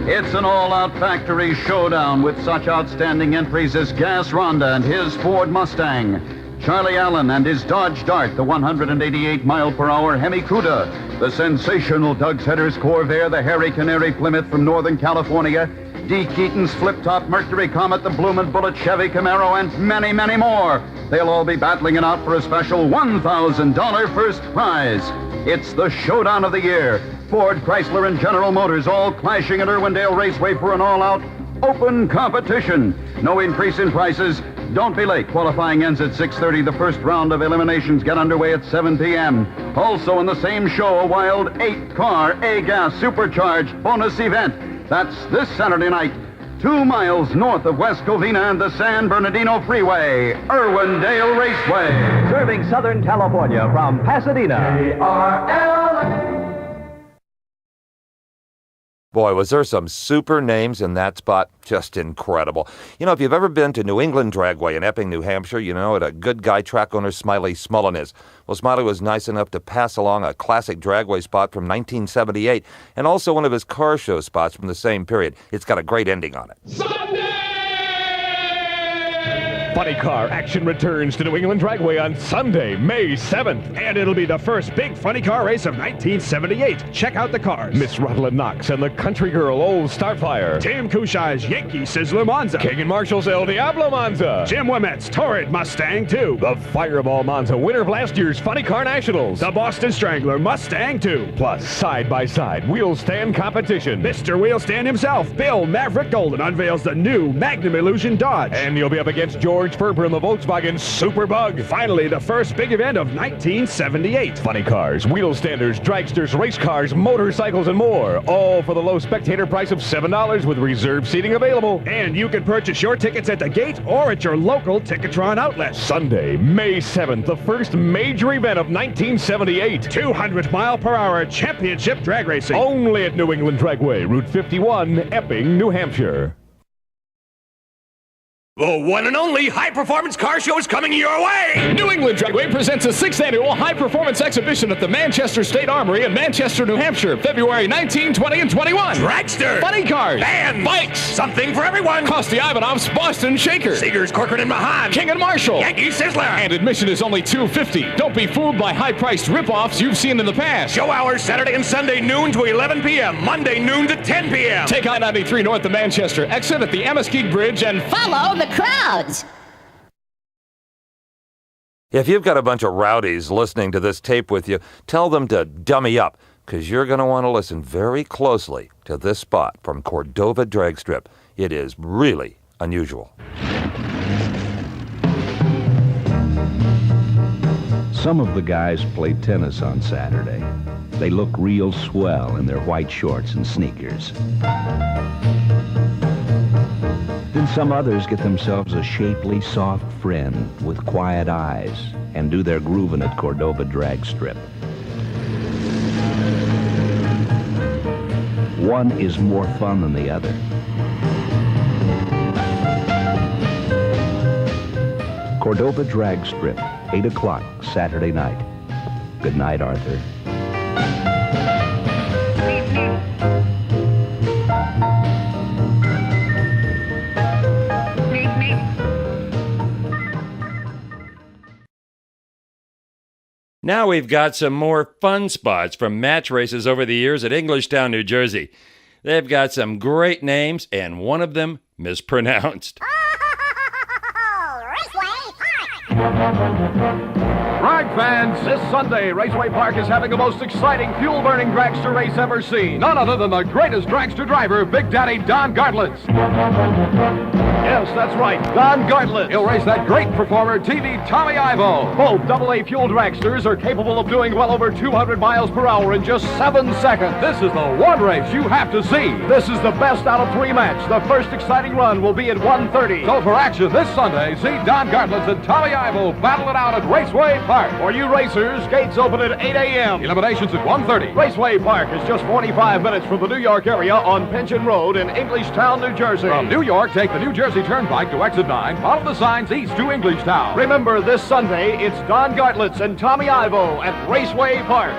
It's an all-out factory showdown with such outstanding entries as Gas Ronda and his Ford Mustang, Charlie Allen and his Dodge Dart, the 188-mile-per-hour Hemi Cuda, the sensational Doug's Headers Corvair, the Harry Canary Plymouth from Northern California, D. Keaton's Flip-Top Mercury Comet, the Bloomin' Bullet Chevy Camaro, and many, many more. They'll all be battling it out for a special $1,000 first prize. It's the showdown of the year. Ford, Chrysler, and General Motors all clashing at Irwindale Raceway for an all-out open competition. No increase in prices. Don't be late. Qualifying ends at 6:30. The first round of eliminations get underway at 7 p.m. Also in the same show, a wild 8-car A-Gas supercharged bonus event. That's this Saturday night, 2 miles north of West Covina and the San Bernardino Freeway, Irwindale Raceway. Serving Southern California from Pasadena. KRLA. Boy, was there some super names in that spot. Just incredible. You know, if you've ever been to New England Dragway in Epping, New Hampshire, you know what a good guy track owner Smiley Smullen is. Well, Smiley was nice enough to pass along a classic dragway spot from 1978 and also one of his car show spots from the same period. It's got a great ending on it. Funny car action returns to New England Dragway on Sunday, May 7th. And it'll be the first big funny car race of 1978. Check out the cars. Miss Rutland Knox and the country girl Old Starfire. Tim Kushai's Yankee Sizzler Monza. King and Marshall's El Diablo Monza. Jim Wimet's Torrid Mustang 2. The Fireball Monza, winner of last year's Funny Car Nationals. The Boston Strangler Mustang 2. Plus, side-by-side wheel stand competition. Mr. Wheel Stand himself, Bill Maverick Golden, unveils the new Magnum Illusion Dodge. And you'll be up against George Ferber in the Volkswagen Superbug. Finally, the first big event of 1978. Funny cars, wheel standers, dragsters, race cars, motorcycles, and more. All for the low spectator price of $7 with reserved seating available. And you can purchase your tickets at the gate or at your local Ticketron outlet. Sunday, May 7th, the first major event of 1978. 200-mile-per-hour championship drag racing. Only at New England Dragway, Route 51, Epping, New Hampshire. The one and only High Performance Car Show is coming your way! New England Dragway presents a 6th annual High Performance Exhibition at the Manchester State Armory in Manchester, New Hampshire, February 19, 20, and 21. Dragster! Funny cars! Bands! Bikes! Something for everyone! Kosti Ivanov's Boston Shaker! Seegers, Corcoran, and Mahan! King and Marshall! Yankee Sizzler! And admission is only $2.50. Don't be fooled by high-priced rip-offs you've seen in the past. Show hours Saturday and Sunday noon to 11 p.m. Monday noon to 10 p.m. Take I-93 north of Manchester. Exit at the Ameskeag Bridge and follow the crowds. If you've got a bunch of rowdies listening to this tape with you, tell them to dummy up, because you're going to want to listen very closely to this spot from Cordova Drag Strip. It is really unusual. Some of the guys played tennis on Saturday. They look real swell in their white shorts and sneakers. Then some others get themselves a shapely, soft friend with quiet eyes and do their grooving at Cordova Drag Strip. One is more fun than the other. Cordova Drag Strip, 8 o'clock Saturday night. Good night, Arthur. Now we've got some more fun spots from match races over the years at Englishtown, New Jersey. They've got some great names, and one of them mispronounced. Drag fans, this Sunday, Raceway Park is having the most exciting fuel-burning dragster race ever seen. None other than the greatest dragster driver, Big Daddy Don Gartlitz. Yes, that's right, Don Gartlitz. He'll race that great performer, TV Tommy Ivo. Both AA fuel dragsters are capable of doing well over 200 miles per hour in just 7 seconds. This is the one race you have to see. This is the best out of 3 match. The first exciting run will be at 1:30. So for action this Sunday, see Don Gartlitz and Tommy Ivo battle it out at Raceway Park. For you racers, gates open at 8 a.m. Eliminations at 1:30. Raceway Park is just 45 minutes from the New York area on Pension Road in Englishtown, New Jersey. From New York, take the New Jersey Turnpike to exit 9. Follow the signs east to Englishtown. Remember, this Sunday, it's Don Gartlitz and Tommy Ivo at Raceway Park.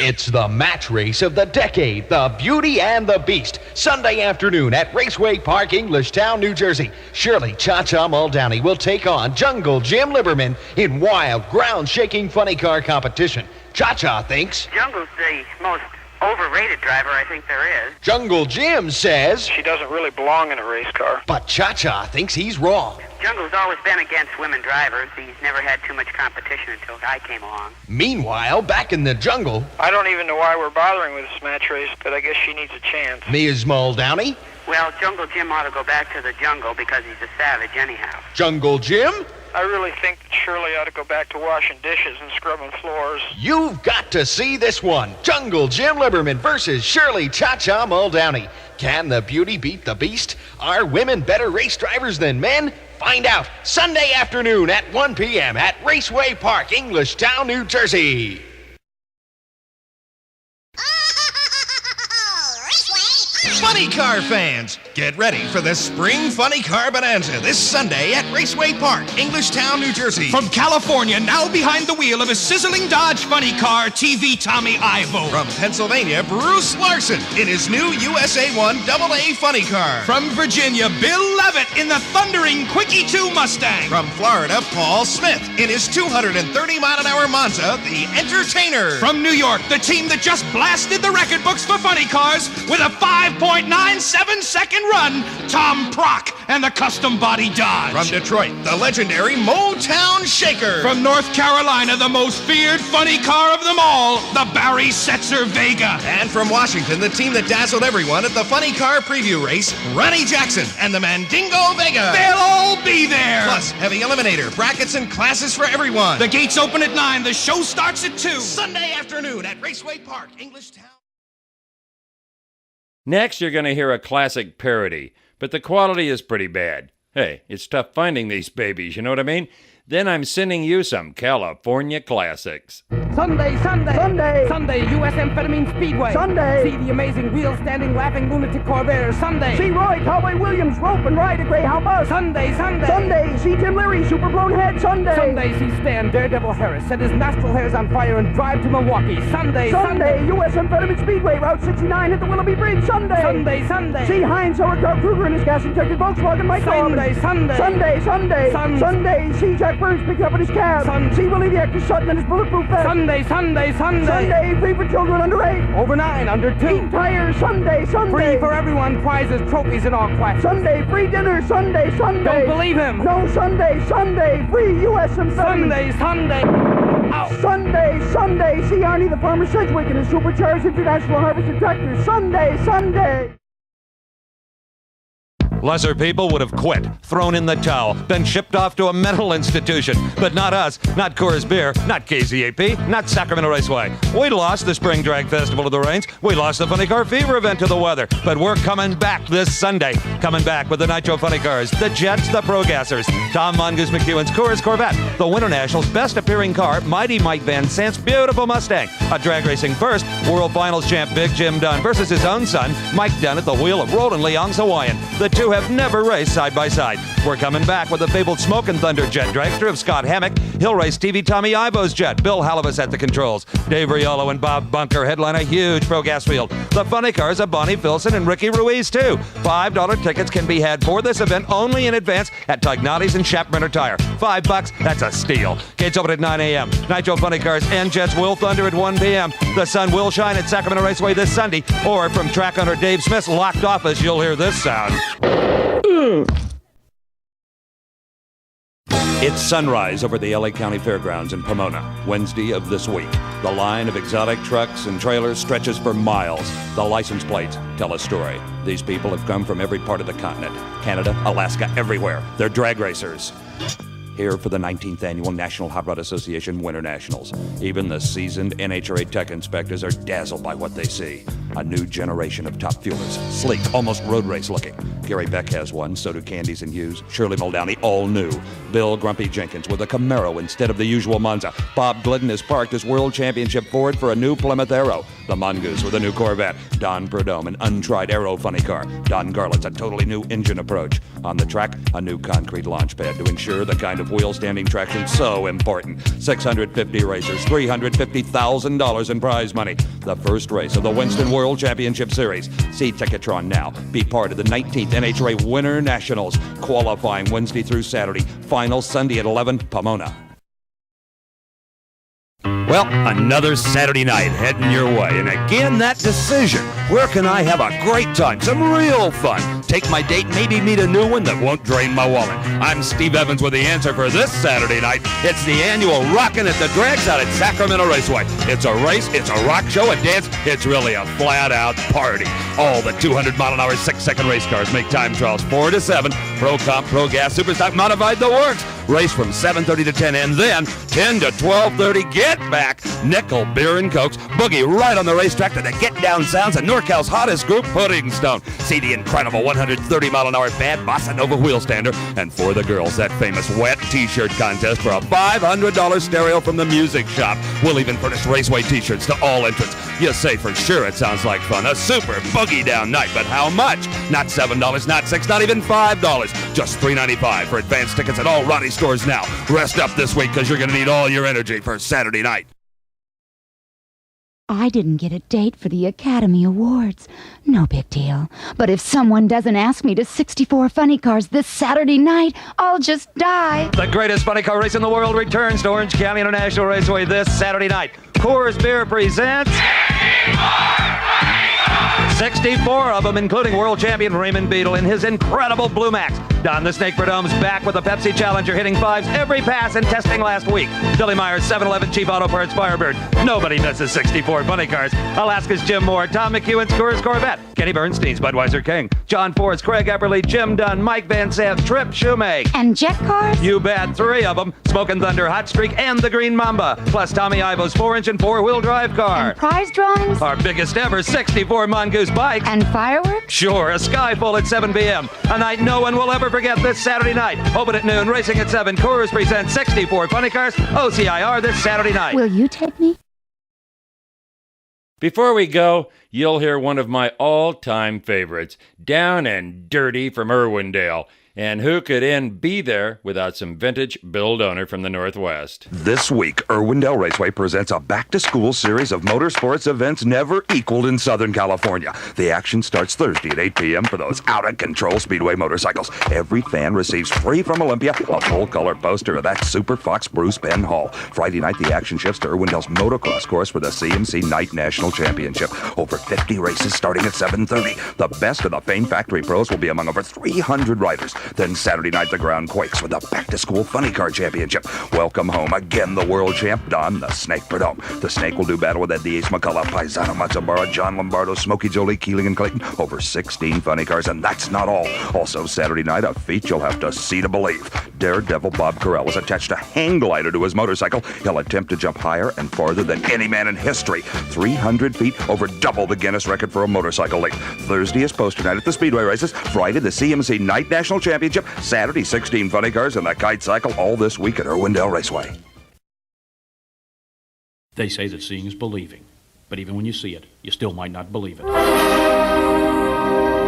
It's the match race of the decade, the Beauty and the Beast. Sunday afternoon at Raceway Park, Englishtown, New Jersey. Shirley Cha-Cha Muldowney will take on Jungle Jim Lieberman in wild, ground-shaking funny car competition. Cha-Cha thinks Jungle's the most overrated driver I think there is. Jungle Jim says she doesn't really belong in a race car. But Cha-Cha thinks he's wrong. Jungle's always been against women drivers. He's never had too much competition until I came along. Meanwhile, back in the jungle, I don't even know why we're bothering with this match race, but I guess she needs a chance. Ms. Muldowney. Well, Jungle Jim ought to go back to the jungle because he's a savage anyhow. Jungle Jim? I really think that Shirley ought to go back to washing dishes and scrubbing floors. You've got to see this one. Jungle Jim Lieberman versus Shirley Cha-Cha Muldowney. Can the Beauty beat the Beast? Are women better race drivers than men? Find out Sunday afternoon at 1 p.m. at Raceway Park, Englishtown, New Jersey. Funny car fans, get ready for the Spring Funny Car Bonanza this Sunday at Raceway Park, Englishtown, New Jersey. From California, now behind the wheel of a sizzling Dodge funny car, TV Tommy Ivo. From Pennsylvania, Bruce Larson in his new USA-1 AA funny car. From Virginia, Bill Levitt in the thundering Quickie 2 Mustang. From Florida, Paul Smith in his 230-mile-an-hour Monza, the Entertainer. From New York, the team that just blasted the record books for funny cars with a 5.97-second run, Tom Prock and the Custom Body Dodge. From Detroit, the legendary Motown Shaker. From North Carolina, the most feared funny car of them all, the Barry Setzer Vega. And from Washington, the team that dazzled everyone at the funny car preview race, Ronnie Jackson and the Mandingo Vega. They'll all be there. Plus, heavy eliminator, brackets, and classes for everyone. The gates open at 9. The show starts at 2. Sunday afternoon at Raceway Park, Englishtown. Next, you're going to hear a classic parody, but the quality is pretty bad. Hey, it's tough finding these babies, you know what I mean? Then I'm sending you some California classics. Sunday, Sunday, Sunday, Sunday, U.S. Amphetamine Speedway. Sunday, see the amazing wheel-standing laughing lunatic Corvair. Sunday, see Roy Cowboy Williams rope and ride a Greyhound bus. Sunday, Sunday, Sunday, see Tim Leary super blown head. Sunday, Sunday, see Stan Daredevil Harris set his nostril hairs on fire and drive to Milwaukee. Sunday, Sunday, U.S. Amphetamine Speedway Route 69 at the Willoughby Bridge. Sunday, Sunday, Sunday, see Heinz Sauerkraut Kruger in his gas-injected Volkswagen Mike Sunday, Sunday, Sunday, Sunday, Sunday, see Jack Burns picked up in his cab. See Willie the actor Sutton in his bulletproof vest. Sunday, Sunday, Sunday. Sunday, free for children under 8. Over 9, under 2. Eat tires, Sunday, Sunday. Free for everyone, prizes, trophies, and all classes. Sunday, free dinner, Sunday, Sunday. Don't believe him. No, Sunday, Sunday, free U.S. Sunday, Sunday. Ow. Sunday, Sunday. See Arnie the Farmer Sedgwick in his supercharged International Harvester tractor. Sunday, Sunday. Lesser people would have quit, thrown in the towel, been shipped off to a mental institution. But not us, not Coors Beer, not KZAP, not Sacramento Raceway. We lost the Spring Drag Festival to the rains. We lost the Funny Car Fever event to the weather. But we're coming back this Sunday. Coming back with the Nitro Funny Cars, the Jets, the Pro Gassers, Tom Mongoose McEwen's Coors Corvette, the Winter Nationals' best appearing car, Mighty Mike Van Sant's beautiful Mustang, a drag racing first, World Finals champ Big Jim Dunn versus his own son, Mike Dunn, at the wheel of Roland Leong's Hawaiian. The two have never raced side by side. We're coming back with the fabled Smokin' Thunder jet dragster of Scott Hammock. He'll race TV Tommy Ivo's jet. Bill Halavas at the controls. Dave Riolo and Bob Bunker headline a huge pro gas field. The Funny Cars of Bonnie Filson and Ricky Ruiz, too. $5 tickets can be had for this event only in advance at Tognotti's and Chapman Tire. $5, that's a steal. Gates open at 9 a.m. Nitro Funny Cars and Jets will thunder at 1 p.m. The sun will shine at Sacramento Raceway this Sunday, or from track owner Dave Smith's locked office, you'll hear this sound. It's sunrise over the LA County Fairgrounds in Pomona, Wednesday of this week. The line of exotic trucks and trailers stretches for miles. The license plates tell a story. These people have come from every part of the continent. Canada, Alaska, everywhere. They're drag racers. Here for the 19th Annual National Hot Rod Association Winter Nationals. Even the seasoned NHRA tech inspectors are dazzled by what they see. A new generation of top fuelers. Sleek, almost road race looking. Gary Beck has one, so do Candies and Hughes. Shirley Muldowney, all new. Bill Grumpy Jenkins with a Camaro instead of the usual Monza. Bob Glidden has parked his World Championship Ford for a new Plymouth Arrow. The Mongoose with a new Corvette. Don Prudhomme, an untried Aero funny car. Don Garlett's a totally new engine approach. On the track, a new concrete launch pad to ensure the kind of wheel standing traction so important. 650 racers, $350,000 in prize money. The first race of the Winston World Championship Series. See Ticketron now. Be part of the 19th NHRA Winter Nationals. Qualifying Wednesday through Saturday. Final Sunday at 11, Pomona. Well, another Saturday night heading your way. And again, that decision. Where can I have a great time? Some real fun. Take my date, maybe meet a new one that won't drain my wallet. I'm Steve Evans with the answer for this Saturday night. It's the annual Rockin' at the Drags out at Sacramento Raceway. It's a race, it's a rock show, a dance. It's really a flat-out party. All the 200-mile-an-hour 6-second race cars make time trials 4 to 7. Pro Comp, Pro Gas, Super Stock, Modified, the works. Race from 7:30 to 10, and then 10 to 12:30. Get back. Nickel, Beer, and Cokes. Boogie right on the racetrack to the get-down sounds of NorCal's hottest group, Pudding Stone. See the incredible 130-mile-an-hour Bad Bossa Nova wheel stander. And for the girls, that famous wet T-shirt contest for a $500 stereo from the music shop. We'll even furnish Raceway T-shirts to all entrants. You say for sure it sounds like fun. A super boogie-down night. But how much? Not $7, not $6, not even $5. Just $3.95 for advance tickets at all Roddy stores now. Rest up this week because you're going to need all your energy for Saturday night. I didn't get a date for the Academy Awards. No big deal. But if someone doesn't ask me to 64 Funny Cars this Saturday night, I'll just die. The greatest funny car race in the world returns to Orange County International Raceway this Saturday night. Coors Beer presents 64 of them, including world champion Raymond Beadle in his incredible Blue Max. Don the Snake Prudhomme's back with the Pepsi Challenger, hitting fives every pass and testing last week. Billy Myers, 7-Eleven Cheap Auto Parts Firebird. Nobody misses 64 Funny Cars. Alaska's Jim Moore, Tom McEwen's Coors Corvette, Kenny Bernstein's Budweiser King, John Ford's Craig Epperly, Jim Dunn, Mike Van Sant, Trip Shoemake. And jet cars? You bet, 3 of them. Smokin' Thunder, Hot Streak, and the Green Mamba. Plus Tommy Ivo's 4-inch and 4-wheel drive car. And prize drawings? Our biggest ever 64 Mongoose bike. And fireworks? Sure, a sky full at 7 p.m. A night no one will ever forget this Saturday night. Open at noon, racing at 7. Coors presents 64 Funny Cars, OCIR this Saturday night. Will you take me? Before we go, you'll hear one of my all-time favorites, Down and Dirty from Irwindale. And who could be there without some vintage Bill Donor from the Northwest? This week, Irwindale Raceway presents a back-to-school series of motorsports events never equaled in Southern California. The action starts Thursday at 8 p.m. for those out-of-control speedway motorcycles. Every fan receives free from Olympia a full-color poster of that Super Fox Bruce Penn Hall. Friday night, the action shifts to Irwindale's motocross course for the CMC Night National Championship. Over 50 races starting at 7:30. The best of the Fame Factory pros will be among over 300 riders. Then Saturday night, the ground quakes with the back-to-school Funny Car Championship. Welcome home again, the world champ, Don the Snake Prudhomme. The Snake will do battle with Ed the Ace McCullough, Paisano Matsubara, John Lombardo, Smokey Jolie, Keeling, and Clayton. Over 16 funny cars, and that's not all. Also, Saturday night, a feat you'll have to see to believe. Daredevil Bob Carell is attached a hang glider to his motorcycle. He'll attempt to jump higher and farther than any man in history. 300 feet, over double the Guinness record for a motorcycle leap. Thursday is poster night at the Speedway races. Friday, the CMC Night National Championship. Saturday, 16 funny cars and the kite cycle, all this week at Irwindale Raceway. They say that seeing is believing, but even when you see it, you still might not believe it.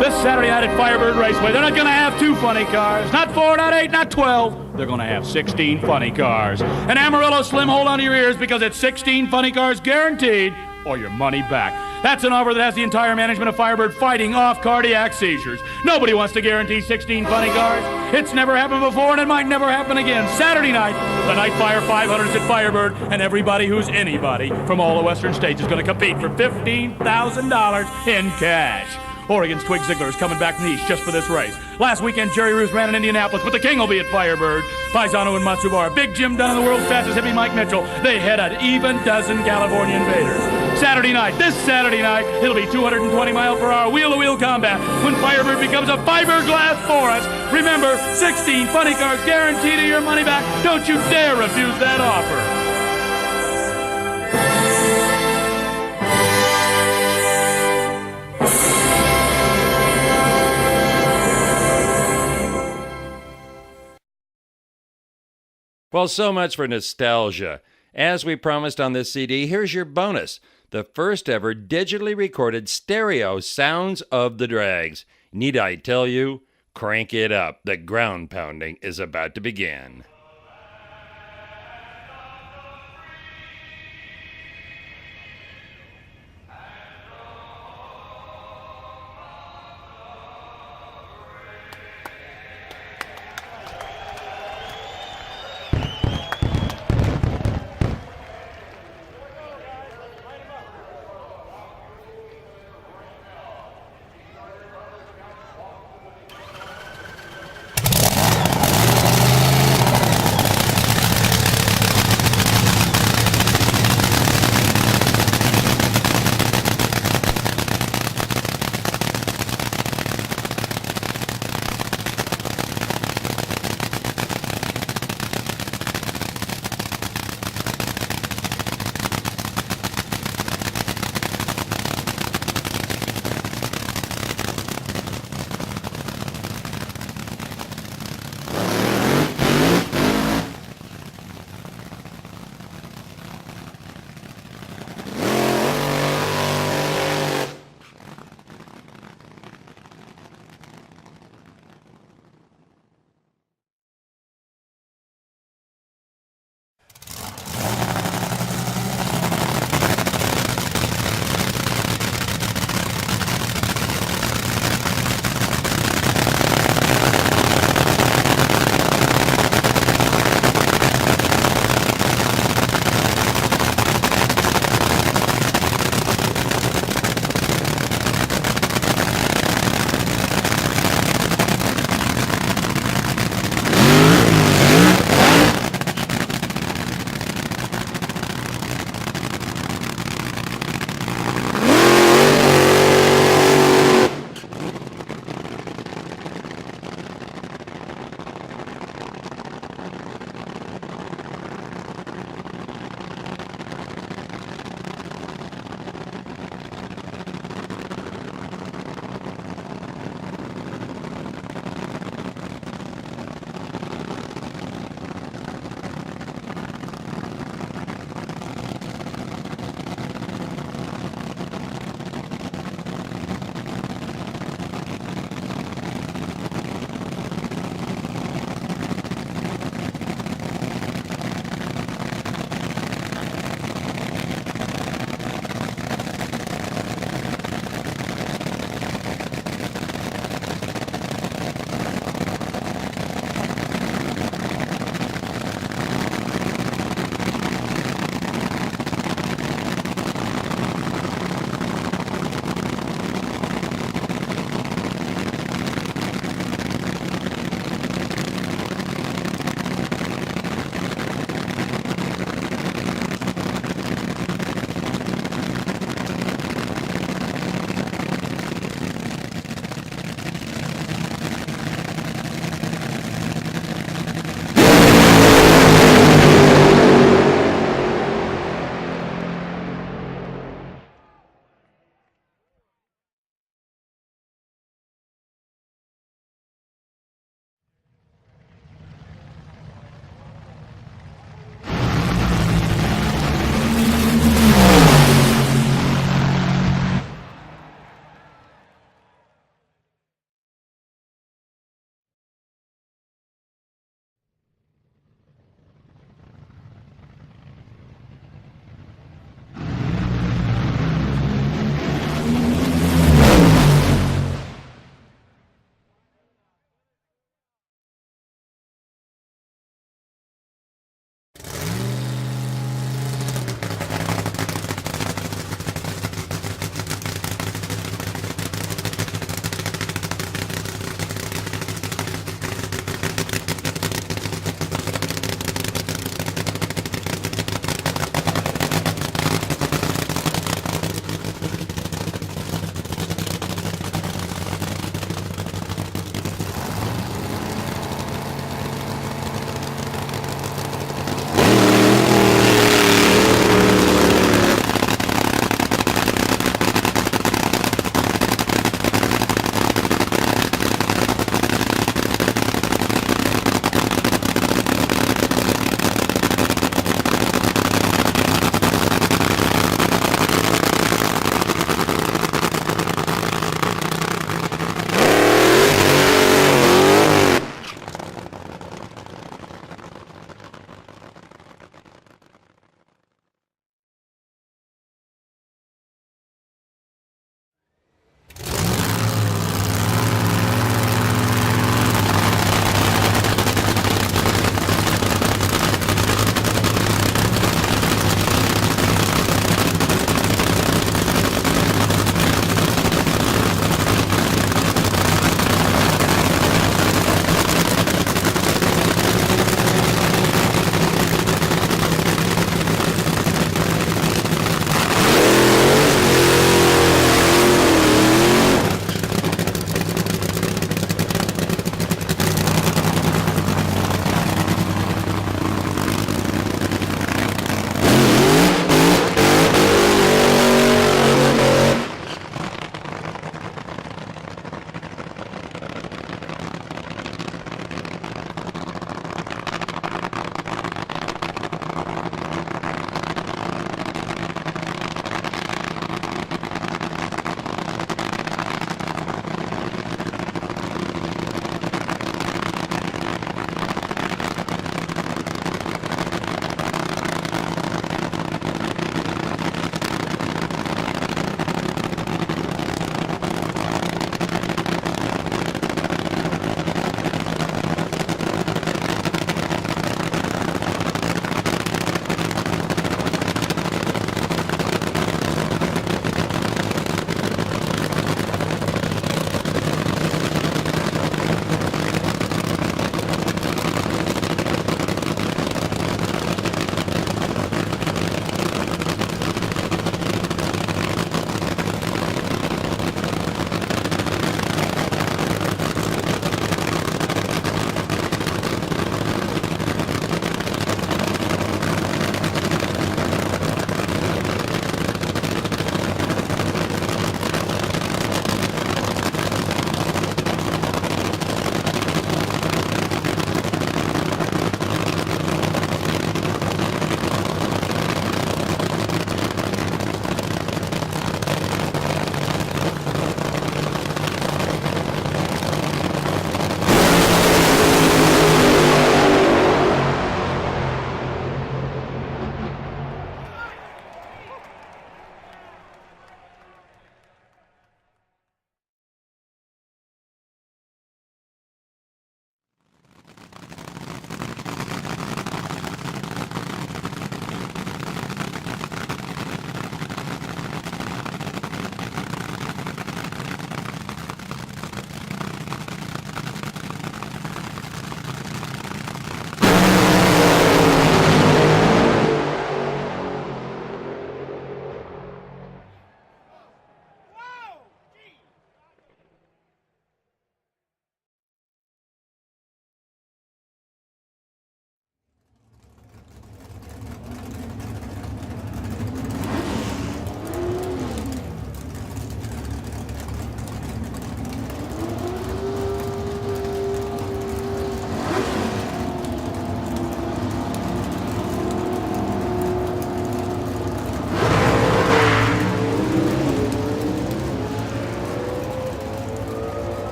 This Saturday night at Firebird Raceway, they're not going to have 2 funny cars, not 4, not 8, not 12. They're going to have 16 funny cars. And Amarillo Slim, hold on to your ears because it's 16 funny cars guaranteed or your money back. That's an offer that has the entire management of Firebird fighting off cardiac seizures. Nobody wants to guarantee 16 funny cars. It's never happened before, and it might never happen again. Saturday night, the Nightfire 500s at Firebird, and everybody who's anybody from all the western states is going to compete for $15,000 in cash. Oregon's Twig Ziegler is coming back from the east just for this race. Last weekend, Jerry Roos ran in Indianapolis, but the king will be at Firebird. Paisano and Matsubara, Big Jim Dunn and the world's fastest hippie Mike Mitchell. They head an even dozen California invaders. Saturday night, this Saturday night, it'll be 220 mile per hour wheel-to-wheel combat when Firebird becomes a fiberglass forest. Remember, 16 funny cars guaranteed your money back. Don't you dare refuse that offer. Well, so much for nostalgia. As we promised on this CD, here's your bonus. The first ever digitally recorded stereo sounds of the Drags. Need I tell you? Crank it up. The ground pounding is about to begin.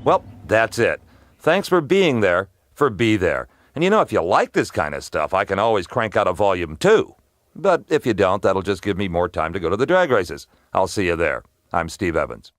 Well, that's it. Thanks for being there, for Be There. And if you like this kind of stuff, I can always crank out a volume 2. But if you don't, that'll just give me more time to go to the drag races. I'll see you there. I'm Steve Evans.